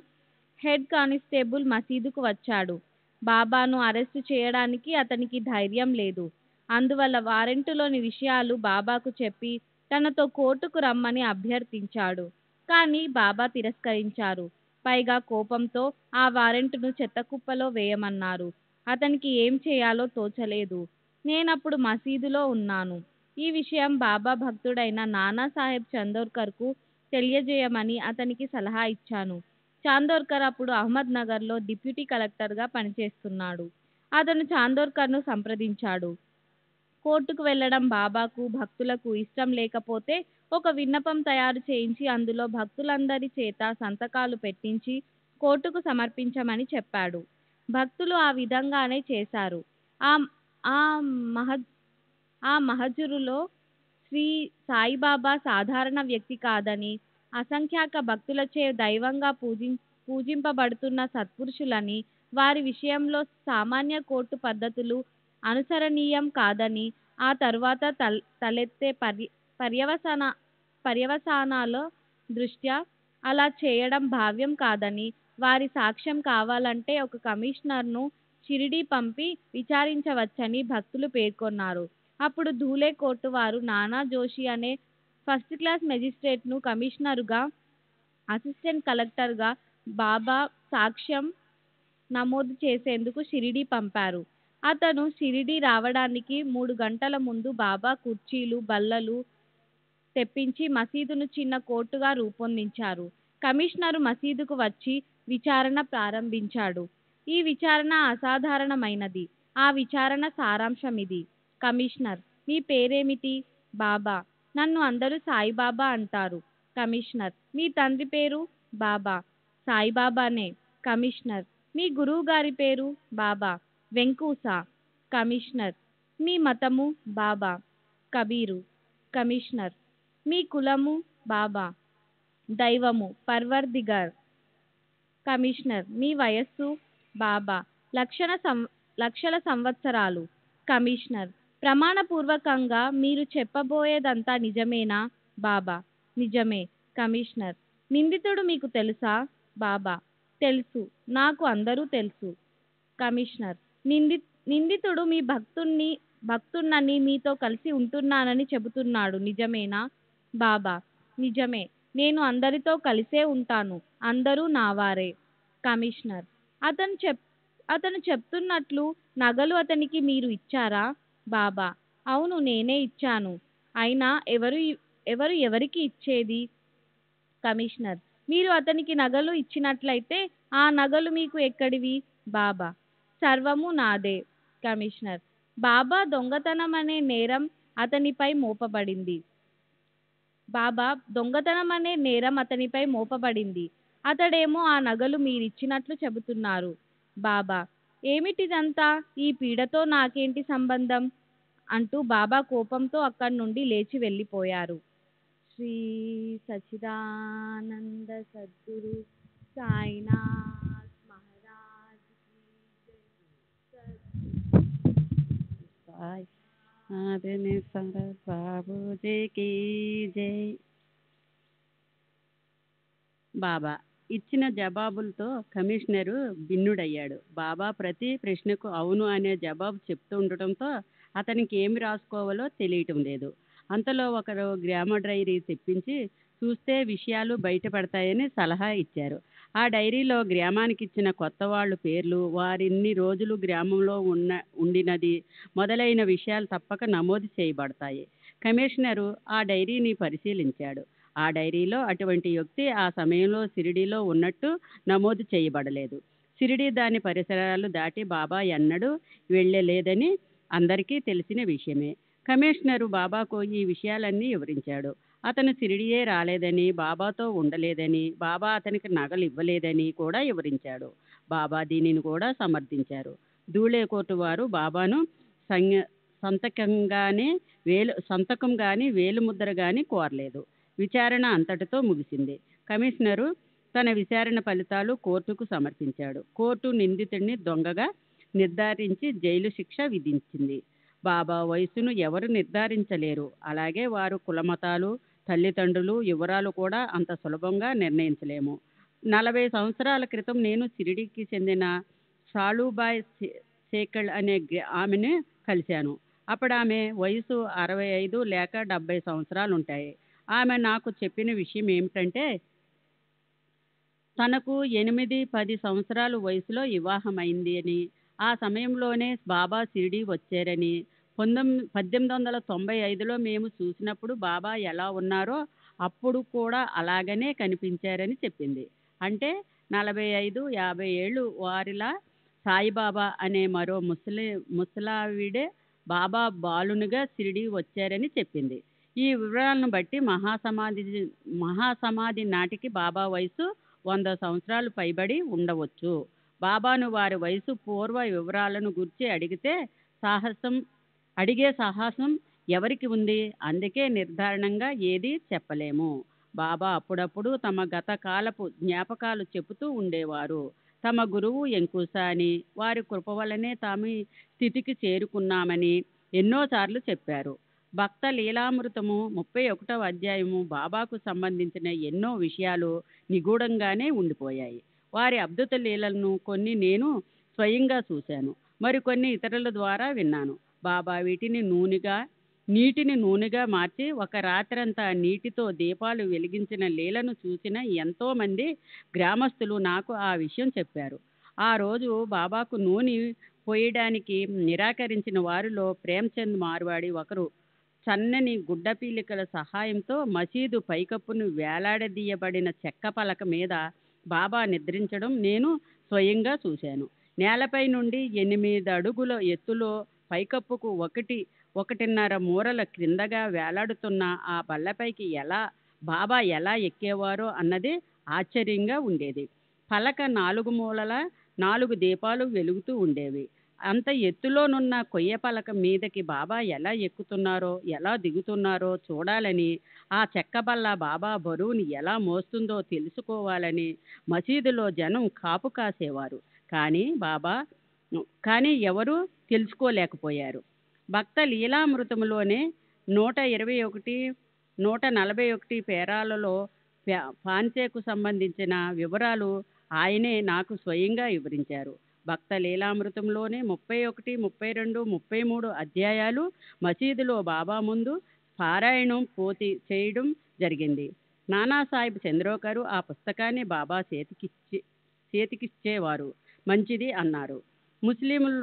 హెడ్ కానిస్టేబుల్ మసీదుకు వచ్చాడు. బాబాను అరెస్టు చేయడానికి అతనికి ధైర్యం లేదు. అందువల్ల వారెంటులోని విషయాలు బాబాకు చెప్పి తనతో కోర్టుకు రమ్మని అభ్యర్థించాడు. కానీ బాబా తిరస్కరించారు. పైగా కోపంతో ఆ వారెంటును చెత్తకుప్పలో వేయమన్నారు. అతనికి ఏం చేయాలో తోచలేదు. నేనప్పుడు మసీదులో ఉన్నాను. ఈ విషయం బాబా భక్తుడైన నానాసాహెబ్ చందోర్కర్కు తెలియజేయమని అతనికి సలహా ఇచ్చాను. చాందోర్కర్ అప్పుడు అహ్మద్నగర్లో డిప్యూటీ కలెక్టర్గా పనిచేస్తున్నాడు. అతను చాందోర్కర్ను సంప్రదించాడు. కోర్టుకు వెళ్లడం బాబాకు, భక్తులకు ఇష్టం లేకపోతే ఒక విన్నపం తయారు చేయించి అందులో భక్తులందరి చేత సంతకాలు పెట్టించి కోర్టుకు సమర్పించమని చెప్పాడు. భక్తులు ఆ విధంగానే చేశారు. ఆ మహజరులో శ్రీ సాయిబాబా సాధారణ వ్యక్తి కాదని, అసంఖ్యాక భక్తులచే దైవంగా పూజింపబడుతున్న సత్పురుషులని, వారి విషయంలో సామాన్య కోర్టు పద్ధతులు అనుసరణీయం కాదని, ఆ తరువాత తలెత్తే పర్యవసానాల దృష్ట్యా అలా చేయడం భావ్యం కాదని, వారి సాక్ష్యం కావాలంటే ఒక కమిషనర్ను షిరిడీ పంపి విచారించవచ్చని భక్తులు పేర్కొన్నారు. అప్పుడు ధూలే కోర్టు వారు నానా జోషి అనే ఫస్ట్ క్లాస్ మెజిస్ట్రేట్ను కమిషనరుగా, అసిస్టెంట్ కలెక్టర్గా బాబా సాక్ష్యం నమోదు చేసేందుకు షిరిడీ పంపారు. అతను షిరిడీ రావడానికి 3 గంటల ముందు బాబా కుర్చీలు, బల్లలు తెప్పించి మసీదును చిన్న కోర్టుగా రూపొందించారు. కమిషనరు మసీదుకు వచ్చి విచారణ ప్రారంభించాడు. ఈ విచారణ అసాధారణమైనది. ఆ విచారణ సారాంశమిది. కమిషనర్: మీ పేరేమిటి? బాబా: నన్ను అందరూ సాయిబాబా అంటారు. కమిషనర్: మీ తండ్రి పేరు? బాబా: సాయిబాబానే. కమిషనర్: మీ గురువుగారి పేరు? బాబా: వెంకూసా. కమిషనర్: మీ మతము? బాబా: కబీరు. కమిషనర్: మీ కులము? బాబా: దైవము పర్వర్దిగార్. కమిషనర్: మీ వయస్సు? బాబా: లక్షల సంవత్సరాలు. కమిషనర్: ప్రమాణపూర్వకంగా మీరు చెప్పబోయేదంతా నిజమేనా? బాబా: నిజమే. కమిషనర్: నిందితుడు మీకు తెలుసా? బాబా: తెలుసు, నాకు అందరూ తెలుసు. కమిషనర్: నిందితుడు మీ భక్తున్నని, మీతో కలిసి ఉంటున్నానని చెబుతున్నాడు, నిజమేనా? బాబా: నిజమే, నేను అందరితో కలిసే ఉంటాను, అందరూ నావారే. కమిషనర్: అతను చెప్తున్నట్లు నగలు అతనికి మీరు ఇచ్చారా? బాబా: అవును, నేనే ఇచ్చాను. అయినా ఎవరు ఎవరికి ఇచ్చేది? కమిషనర్: మీరు అతనికి నగలు ఇచ్చినట్లయితే ఆ నగలు మీకు ఎక్కడివి? బాబా: సర్వము నాదే. కమిషనర్: బాబా దొంగతనమనే నేరం అతనిపై మోపబడింది. అతడేమో ఆ నగలు మీరిచ్చినట్లు చెబుతున్నారు. బాబా: ఏమిటిదంతా? ఈ పీడతో నాకేంటి సంబంధం? అంటూ బాబా కోపంతో అక్కడి నుండి లేచి వెళ్ళిపోయారు. శ్రీ సచిదానంద సద్గురు సాయినాథ్ మహారాజ్ కీ జై. ఆదిని సందర్ బాబూజీకి జై. బాబా ఇచ్చిన జవాబులతో కమిషనరు భిన్నుడయ్యాడు. బాబా ప్రతి ప్రశ్నకు అవును అనే జవాబు చెప్తూ ఉండటంతో అతనికి ఏమి రాసుకోవాలో తెలియటం లేదు. అంతలో ఒకరు గ్రామ డైరీ తెప్పించి చూస్తే విషయాలు బయటపడతాయని సలహా ఇచ్చారు. ఆ డైరీలో గ్రామానికి ఇచ్చిన కొత్త వాళ్ళ పేర్లు, వారిన్ని రోజులు గ్రామంలో ఉండినది మొదలైన విషయాలు తప్పక నమోదు చేయబడతాయి. కమిషనరు ఆ డైరీని పరిశీలించాడు. ఆ డైరీలో అటువంటి వ్యక్తి ఆ సమయంలో షిరిడీలో ఉన్నట్టు నమోదు చేయబడలేదు. షిరిడీ దాని పరిసరాలు దాటి బాబా ఎన్నడూ వెళ్ళలేదని అందరికీ తెలిసిన విషయమే. కమిషనరు బాబాకు ఈ విషయాలన్నీ వివరించాడు. అతను షిరిడీయే రాలేదని, బాబాతో ఉండలేదని, బాబా అతనికి నగలు ఇవ్వలేదని కూడా వివరించాడు. బాబా దీనిని కూడా సమర్థించారు. ధూళే కోర్టు వారు బాబాను సంతకం గాని వేలుముద్ర గాని కోరలేదు. విచారణ అంతటితో ముగిసింది. కమిషనరు తన విచారణ ఫలితాలు కోర్టుకు సమర్పించాడు. కోర్టు నిందితుడిని దొంగగా నిర్ధారించి జైలు శిక్ష విధించింది. బాబా వయసును ఎవరు నిర్ధారించలేరు. అలాగే వారు కులమతాలు, తల్లిదండ్రులు వివరాలు కూడా అంత సులభంగా నిర్ణయించలేము. 40 సంవత్సరాల క్రితం నేను షిరిడీకి చెందిన సాళుబాయ్ సేకళ్ అనే ఆమెను కలిశాను. అప్పుడు ఆమె వయసు 65 లేక 70 సంవత్సరాలు ఉంటాయి. ఆమె నాకు చెప్పిన విషయం ఏమిటంటే, తనకు 8-10 సంవత్సరాల వయసులో వివాహమైంది అని, ఆ సమయంలోనే బాబా షిరిడీ వచ్చారని, 1895లో మేము చూసినప్పుడు బాబా ఎలా ఉన్నారో అప్పుడు కూడా అలాగనే కనిపించారని చెప్పింది. అంటే 45-50 ఏళ్ళు వారిలా సాయిబాబా అనే మరో ముసలావిడే బాబా బాలునిగా షిరిడీ వచ్చారని చెప్పింది. ఈ వివరాలను బట్టి మహాసమాధి నాటికి బాబా వయసు 100 సంవత్సరాలు పైబడి ఉండవచ్చు. బాబాను వారి వయసు పూర్వ వివరాలను గురించి అడిగే సాహసం ఎవరికి ఉంది? అందుకే నిర్ధారణంగా ఏదీ చెప్పలేము. బాబా అప్పుడప్పుడు తమ గత కాలపు జ్ఞాపకాలు చెబుతూ ఉండేవారు. తమ గురువు ఎంకుసా అని, వారి కృప వల్లనే తాము స్థితికి చేరుకున్నామని ఎన్నోసార్లు చెప్పారు. భక్త లీలామృతము 31వ అధ్యాయము బాబాకు సంబంధించిన ఎన్నో విషయాలు నిగూఢంగానే ఉండిపోయాయి. వారి అద్భుత లీలలను కొన్ని నేను స్వయంగా చూశాను, మరికొన్ని ఇతరుల ద్వారా విన్నాను. బాబా నీటిని నూనెగా మార్చి ఒక రాత్రంతా నీటితో దీపాలు వెలిగించిన లీలను చూసిన ఎంతోమంది గ్రామస్తులు నాకు ఆ విషయం చెప్పారు. ఆ రోజు బాబాకు నూనె పోయడానికి నిరాకరించిన వారిలో ప్రేమ్చంద్ మార్వాడి ఒకరు. సన్నని గుడ్డపీలికల సహాయంతో మసీదు పైకప్పును వేలాడదీయబడిన చెక్క పలక మీద బాబా నిద్రించడం నేను స్వయంగా చూశాను. నేలపై నుండి 8 అడుగుల ఎత్తులో పైకప్పుకు 1.5 మూరల క్రిందగా వేలాడుతున్న ఆ బల్లపైకి బాబా ఎలా ఎక్కేవారో అన్నది ఆశ్చర్యంగా ఉండేది. పలక 4 మూలల 4 దీపాలు వెలుగుతూ ఉండేవి. అంత ఎత్తులోనున్న కొయ్య పలక మీదకి బాబా ఎలా ఎక్కుతున్నారో, ఎలా దిగుతున్నారో చూడాలని, ఆ చెక్క బల్ల బాబా బరువుని ఎలా మోస్తుందో తెలుసుకోవాలని మసీదులో జనం కాపు కాసేవారు. కానీ ఎవరూ తెలుసుకోలేకపోయారు. భక్త లీలామృతములోనే 121, 141 పేరాలలో పాన్సేకు సంబంధించిన వివరాలు ఆయనే నాకు స్వయంగా వివరించారు. భక్త లీలామృతంలోనే 31, 32, 33 అధ్యాయాలు మసీదులో బాబా ముందు పారాయణం చేయడం జరిగింది. నానాసాహెబ్ చంద్రోకరు ఆ పుస్తకాన్ని బాబా చేతికిచ్చేవారు. మంచిది అన్నారు. ముస్లింలు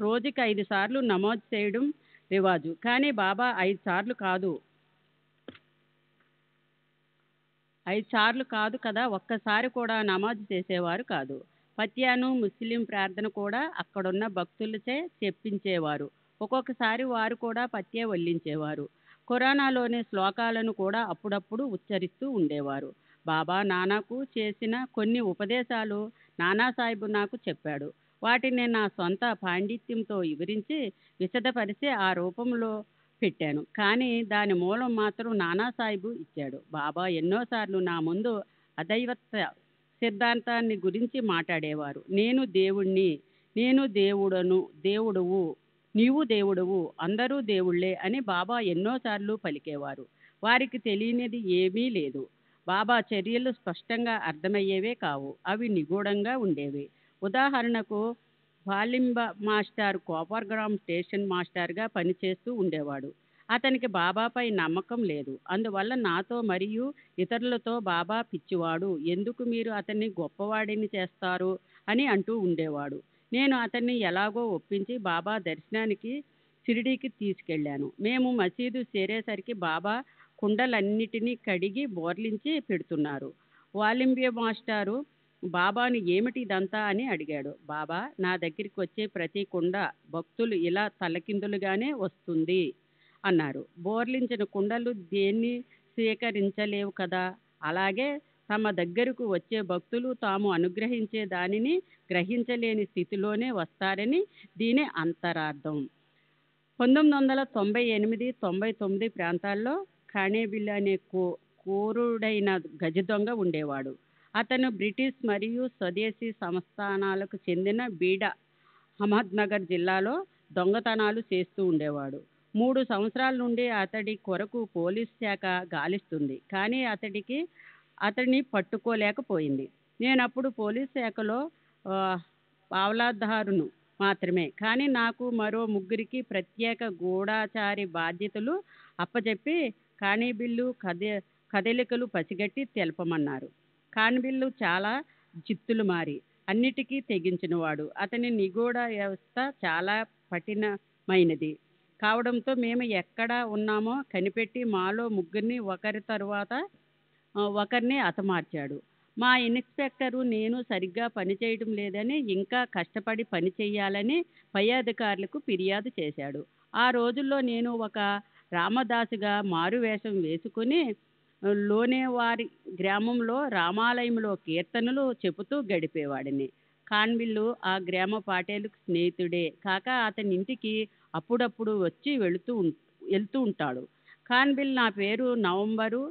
రోజుకి 5 సార్లు నమాజ్ చేయడం రివాజు. కానీ బాబా 5 సార్లు కాదు కదా, ఒక్కసారి కూడా నమాజ్ చేసేవారు కాదు. పత్యాను ముస్లిం ప్రార్థన కూడా అక్కడున్న భక్తులచే చెప్పించేవారు. ఒక్కొక్కసారి వారు కూడా పత్య వల్లించేవారు. ఖురానాలోని శ్లోకాలను కూడా అప్పుడప్పుడు ఉచ్చరిస్తూ ఉండేవారు. బాబా నానాకు చేసిన కొన్ని ఉపదేశాలు నానాసాహెబ్ నాకు చెప్పాడు. వాటిని నా సొంత పాండిత్యంతో వివరించి విశదపరిచి ఆ రూపంలో పెట్టాను. కానీ దాని మూలం మాత్రం నానాసాహెబ్ ఇచ్చాడు. బాబా ఎన్నోసార్లు నా ముందు అదైవత్వ సిద్ధాంతాన్ని గురించి మాట్లాడేవారు. నేను దేవుణ్ణి, నేను దేవుడువు, నీవు దేవుడువు, అందరూ దేవుళ్ళే అని బాబా ఎన్నోసార్లు పలికేవారు. వారికి తెలియనిది ఏమీ లేదు. బాబా చర్యలు స్పష్టంగా అర్థమయ్యేవే కావు, అవి నిగూఢంగా ఉండేవి. ఉదాహరణకు వాలింబ మాస్టర్ కోపర్గ్రామ్ స్టేషన్ మాస్టర్గా పనిచేస్తూ ఉండేవాడు. అతనికి బాబాపై నమ్మకం లేదు. అందువల్ల నాతో మరియు ఇతరులతో బాబా పిచ్చివాడు, ఎందుకు మీరు అతన్ని గొప్పవాడిని చేస్తారు అని అంటూ ఉండేవాడు. నేను అతన్ని ఎలాగో ఒప్పించి బాబా దర్శనానికి షిరిడీకి తీసుకెళ్లాను. మేము మసీదు చేరేసరికి బాబా కుండలన్నిటినీ కడిగి బోర్లించి పెడుతున్నారు. వాలింబియ మాస్టారు బాబాను ఏమిటి ఇదంతా అని అడిగాడు. బాబా, నా దగ్గరికి వచ్చే ప్రతి కుండ భక్తులు ఇలా తలకిందులుగానే వస్తుంది అన్నారు. బోర్లించిన కుండలు దేన్ని స్వీకరించలేవు కదా, అలాగే తమ దగ్గరకు వచ్చే భక్తులు తాము అనుగ్రహించే దానిని గ్రహించలేని స్థితిలోనే వస్తారని దీని అంతరార్థం. 1998-99 ప్రాంతాల్లో ఖానేబిల్ అనే కోరుడైన గజ దొంగ ఉండేవాడు. అతను బ్రిటిష్ మరియు స్వదేశీ సంస్థానాలకు చెందిన బీడా అహ్మద్నగర్ జిల్లాలో దొంగతనాలు చేస్తూ ఉండేవాడు. 3 సంవత్సరాల నుండి అతడి కొరకు పోలీస్ శాఖ గాలిస్తుంది, కానీ అతడిని పట్టుకోలేకపోయింది. నేనప్పుడు పోలీస్ శాఖలో పావలాదారును మాత్రమే, కానీ నాకు మరో 3 ప్రత్యేక గూఢచారి బాధ్యతలు అప్పచెప్పి కానిబిల్లు కదలికలు పసిగట్టి తెలపమన్నారు. కానిబిల్లు చాలా జిత్తులు మారి అన్నిటికీ తెగించినవాడు. అతని నిగూఢ వ్యవస్థ చాలా కఠినమైనది కావడంతో మేము ఎక్కడ ఉన్నామో కనిపెట్టి మాలో 3 ఒకరి తరువాత ఒకరిని హతమార్చాడు. మా ఇన్స్పెక్టరు నేను సరిగ్గా పనిచేయడం లేదని, ఇంకా కష్టపడి పని చేయాలని పై అధికారులకు ఫిర్యాదు చేశాడు. ఆ రోజుల్లో నేను ఒక రామదాసుగా మారువేషం వేసుకుని లోనేవారి గ్రామంలో రామాలయంలో కీర్తనలు చెబుతూ గడిపేవాడిని. కాన్విల్లు ఆ గ్రామ పాటేలకు స్నేహితుడే కాక అతని ఇంటికి అప్పుడప్పుడు వచ్చి వెళ్తూ ఉంటాడు. కాన్విల్ నా పేరు, నవంబరు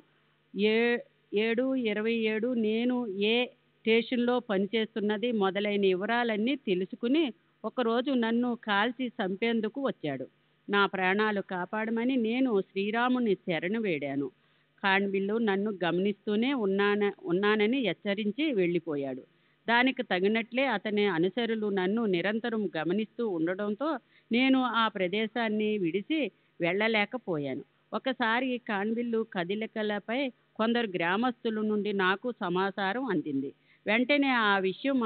7/27 నేను ఏ స్టేషన్లో పనిచేస్తున్నది మొదలైన వివరాలన్నీ తెలుసుకుని ఒకరోజు నన్ను కాల్చి చంపేందుకు వచ్చాడు. నా ప్రాణాలు కాపాడమని నేను శ్రీరాముని శరణు వేడాను. కాన్విల్లు నన్ను గమనిస్తూనే ఉన్నానని హెచ్చరించి వెళ్ళిపోయాడు. దానికి తగినట్లే అతని అనుచరులు నన్ను నిరంతరం గమనిస్తూ ఉండడంతో నేను ఆ ప్రదేశాన్ని విడిచి వెళ్ళలేకపోయాను. ఒకసారి కాన్విల్లు కదలికలపై కొందరు గ్రామస్తుల నుండి నాకు సమాచారం అందింది. వెంటనే ఆ విషయం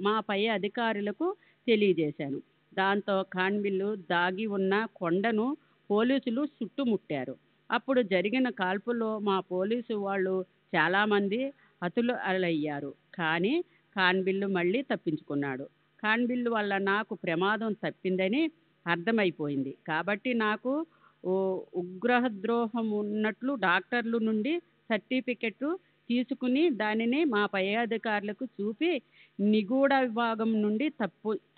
మా పై అధికారులకు తెలియజేశాను. దాంతో కాన్విల్లు దాగి ఉన్న కొండను పోలీసులు చుట్టుముట్టారు. అప్పుడు జరిగిన కాల్పుల్లో మా పోలీసు వాళ్ళు చాలామంది హతులయ్యారు. కానీ కాన్విల్లు మళ్ళీ తప్పించుకున్నాడు. కాన్విల్లు వల్ల నాకు ప్రమాదం తప్పిందని అర్థమైపోయింది. కాబట్టి నాకు ఉగ్రహద్రోహం ఉన్నట్లు డాక్టర్ల నుండి సర్టిఫికెట్ తీసుకుని దానిని మా పై అధికారులకు చూపి నిగూఢ విభాగం నుండి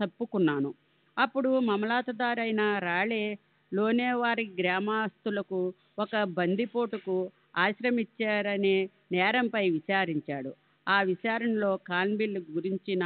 తప్పుకున్నాను. అప్పుడు మమలాతదారైన రాళే లోనేవారి గ్రామస్తులకు ఒక బందిపోటుకు ఆశ్రమించారనే నేరంపై విచారించాడు. ఆ విచారణలో కాన్విల్ గురించిన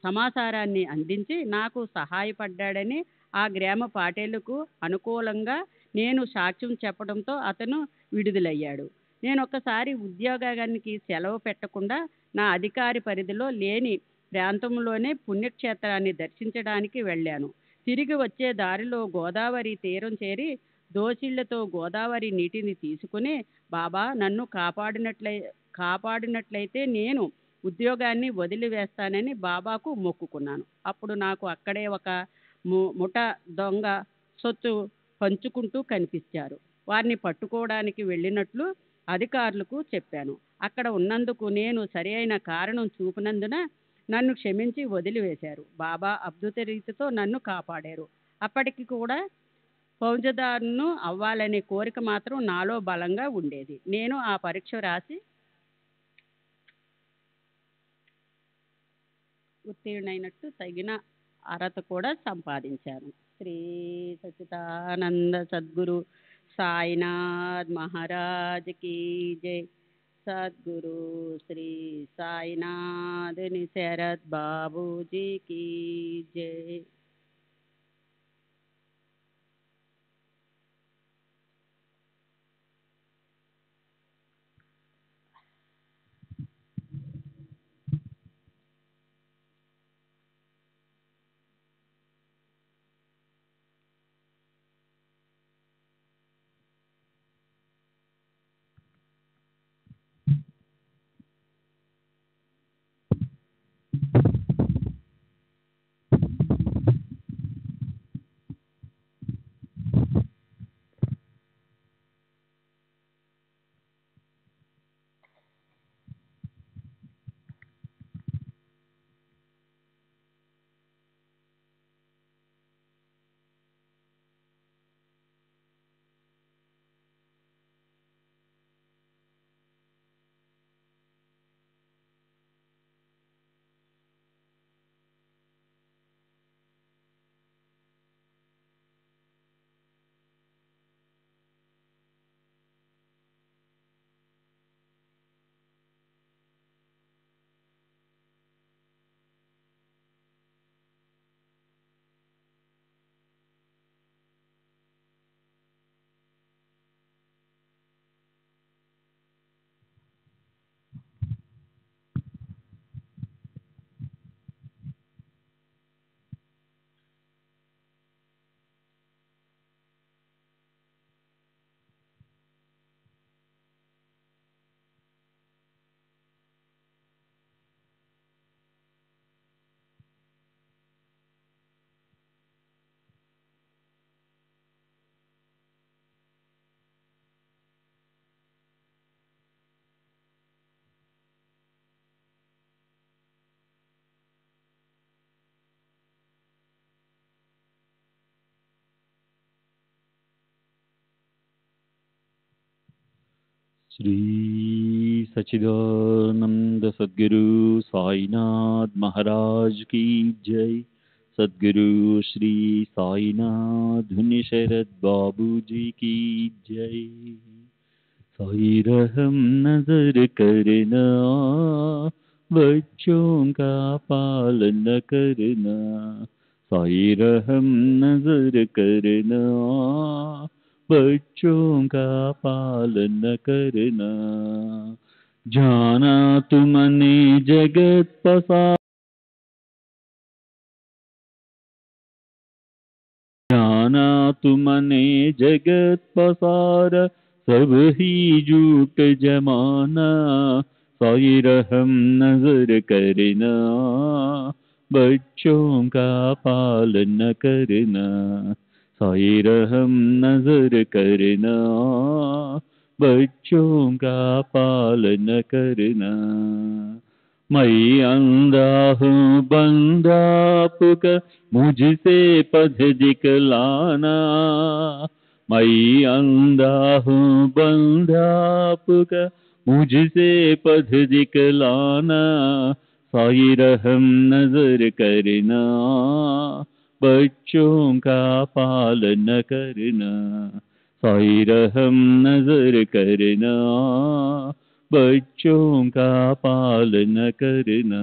సమాచారాన్ని అందించి నాకు సహాయపడ్డాడని ఆ గ్రామ పాటేలకు అనుకూలంగా నేను సాక్ష్యం చెప్పడంతో అతను విడుదలయ్యాడు. నేను ఒకసారి ఉద్యోగానికి సెలవు పెట్టకుండా నా అధికారి పరిధిలో లేని ప్రాంతంలోనే పుణ్యక్షేత్రాన్ని దర్శించడానికి వెళ్ళాను. తిరిగి వచ్చే దారిలో గోదావరి తీరం చేరి దోసిళ్లతో గోదావరి నీటిని తీసుకుని బాబా నన్ను కాపాడినట్లయితే నేను ఉద్యోగాన్ని వదిలివేస్తానని బాబాకు మొక్కుకున్నాను. అప్పుడు నాకు అక్కడే ఒక ముఠ దొంగ సొత్తు పంచుకుంటూ కనిపించారు. వారిని పట్టుకోవడానికి వెళ్ళినట్లు అధికారులకు చెప్పాను. అక్కడ ఉన్నందుకు నేను సరి అయిన కారణం చూపినందున నన్ను క్షమించి వదిలివేశారు. బాబా అద్భుత రీతితో నన్ను కాపాడారు. అప్పటికి కూడా ఫౌజదారును అవ్వాలనే కోరిక మాత్రం నాలో బలంగా ఉండేది. నేను ఆ పరీక్ష రాసి ఉత్తీర్ణైనట్టు తగిన అర్హత కూడా సంపాదించాను. శ్రీ సచిదానంద సద్గురు సాయినాథ్ మహారాజ్ కీ జై. సద్గురు శ్రీ సాయినాథ్ శరత్ బాబూజీ కీ జై. श्री सच्चिदानंद सद्गुरु साईनाथ महाराज की जय. सद्गुरु श्री साईनाथ शरद बाबूजी की जय. साई रहम नजर करना, बच्चों का पालन करना. साई रहम नजर करना, बच्चों का पालन करना. जाना तुमने जगत पसार, जाना तुमने जगत पसार, सब ही झूठ जमाना. साई रहम नजर करना, बच्चों का पालन करना. साई रहम नजर करना, बच्चों का पालन करना. मैं अंधा हूँ बंदा आपका, मुझसे पथ दिखलाना. मैं अंधा हूँ बंदा आपका, मुझसे पथ दिखलाना. साई रहम नजर करना, बच्चों का पालन करना. साई रहम नजर करना, बच्चों का पालन करना.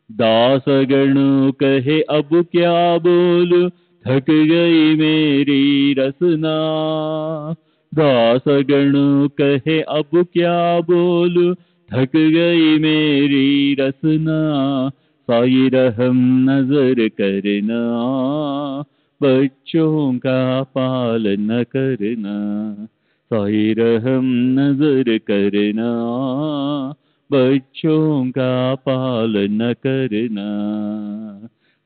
दासगणों कहे अब क्या बोलूं, थक गई मेरी रसना. दासगणों कहे अब क्या बोलूं, थक गई मेरी रसना. साई रहम नजर करना, बच्चों का पालन करना. साई रहम नजर करना, बच्चों का पालन करना.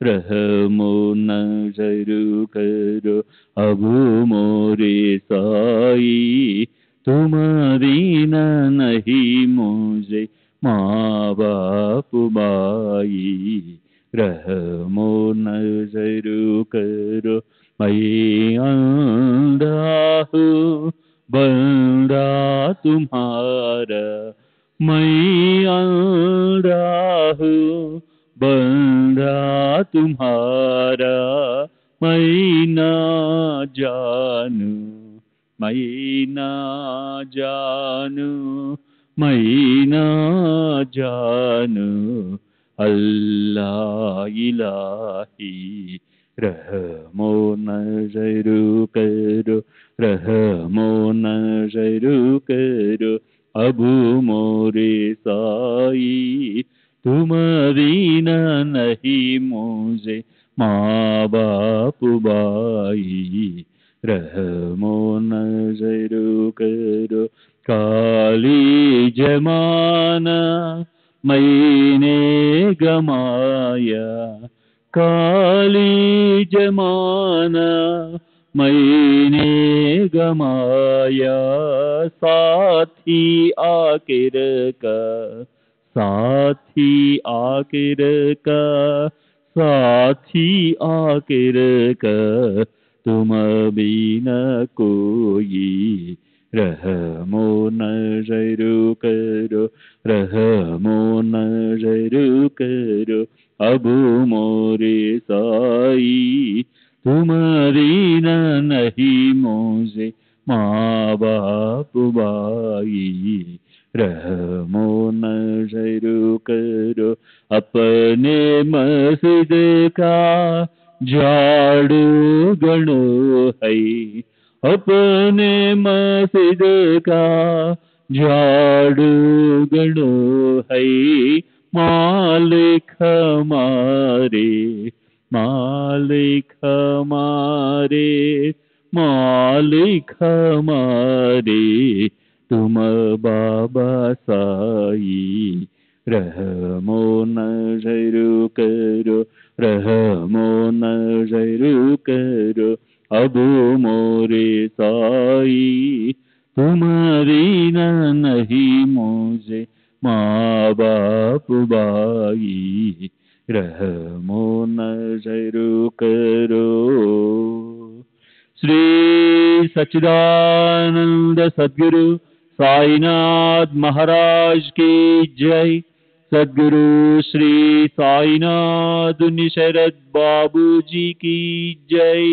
रहमो नजर करो अब मोरे साई, तुम दीना नहीं मुझे माँ बाप माई. रहमो नजर करो मैं अंधा हूँ बंदा तुम्हारा, मैं अंधा हूँ बंदा तुम्हारा, मैं ना जानू, मैं ना जानू, मैं ना जानू, अल्लाह इलाही रहमो नजरू करो, रहमो नजरू करो, अबू मोरे साई, तुम बिना नहीं मुझे माँ बाप भाई, रहमो नजरू करो, काली जमाना मैंने गमाया, काली जमाना मैंने गमाया, साथी आखिर का, साथी आखिर का, साथी आखिर का, तुम बिना कोई, रहमो नजरू करो, रहमो नजरू करो, अबू मोरे साई, तुम बिना नहीं मुझे माँ बाप भाई, रहमो नजरू करो, अपने मस्जिद का झाड़ू गणो है, अपने मस्जिद का झाड़ू गणो है, मालिक हमारे, मालिक हमारे, मालिक हमारे, तुम बाबा साई, रहमो नजरू करो, रहमो नजरू करो, अबू मोरे साई, तुम बिना नहीं मुझे माँ बाप भाई, रहमो नजरू करो। श्री सच्चिदानंद सद्गुरु साईनाथ महाराज की जय। सद्गुरु श्री साईनाथ निशरद बाबू जी की जय।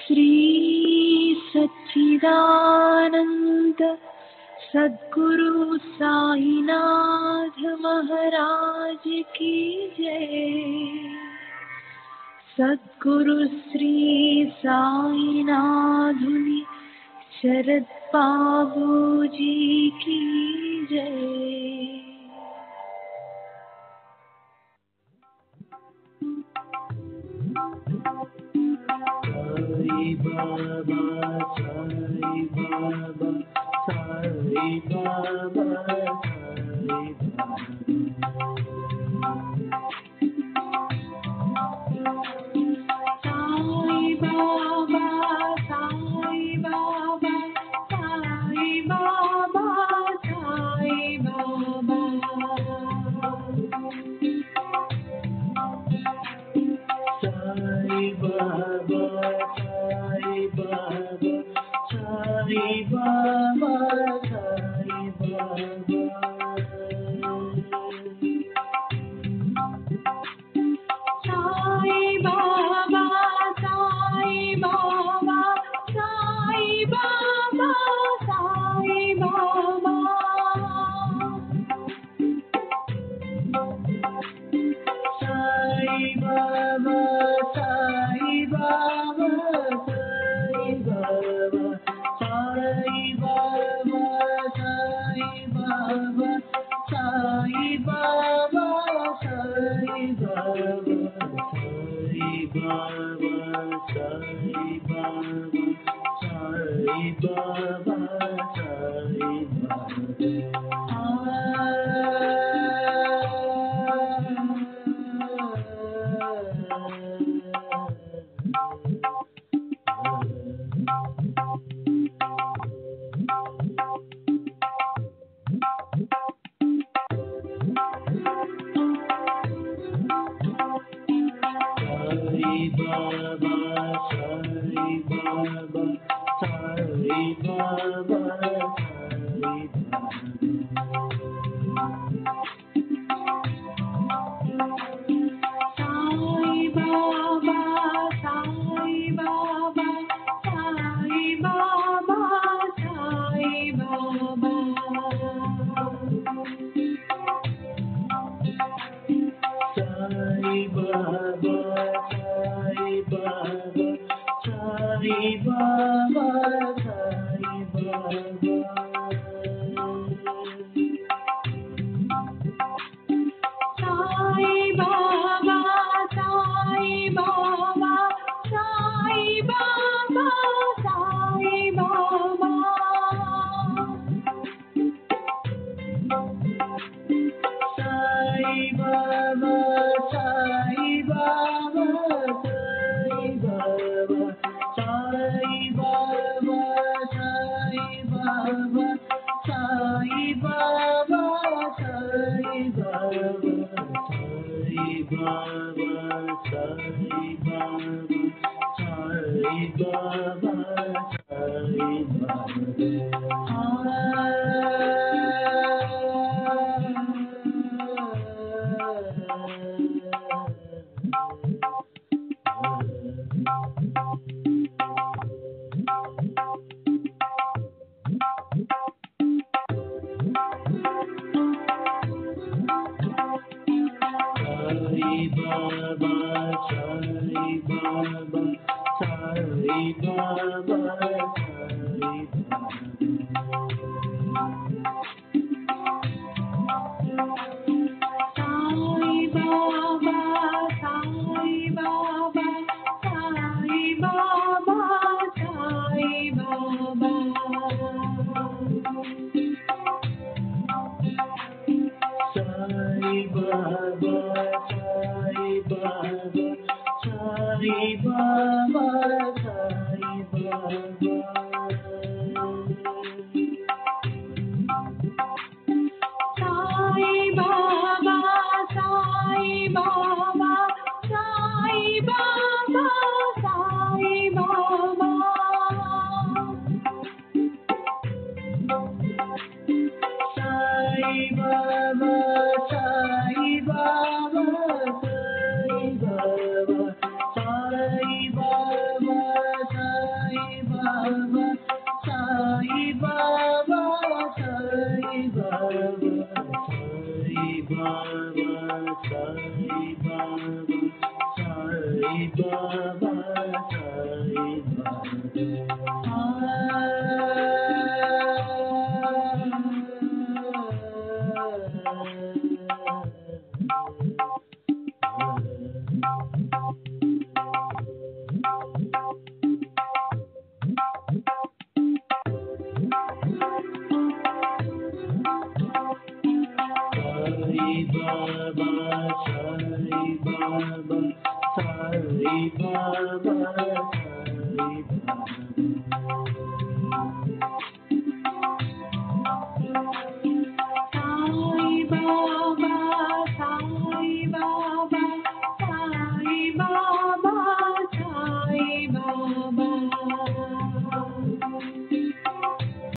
श्री सच्चिदानंद सद्गुरु साईनाथ महाराज की जय। सद्गुरु श्री साईनाथुनि शरद बाबू जी की जय। साई बाबा, साई बाबा, साई बाबा, Baba,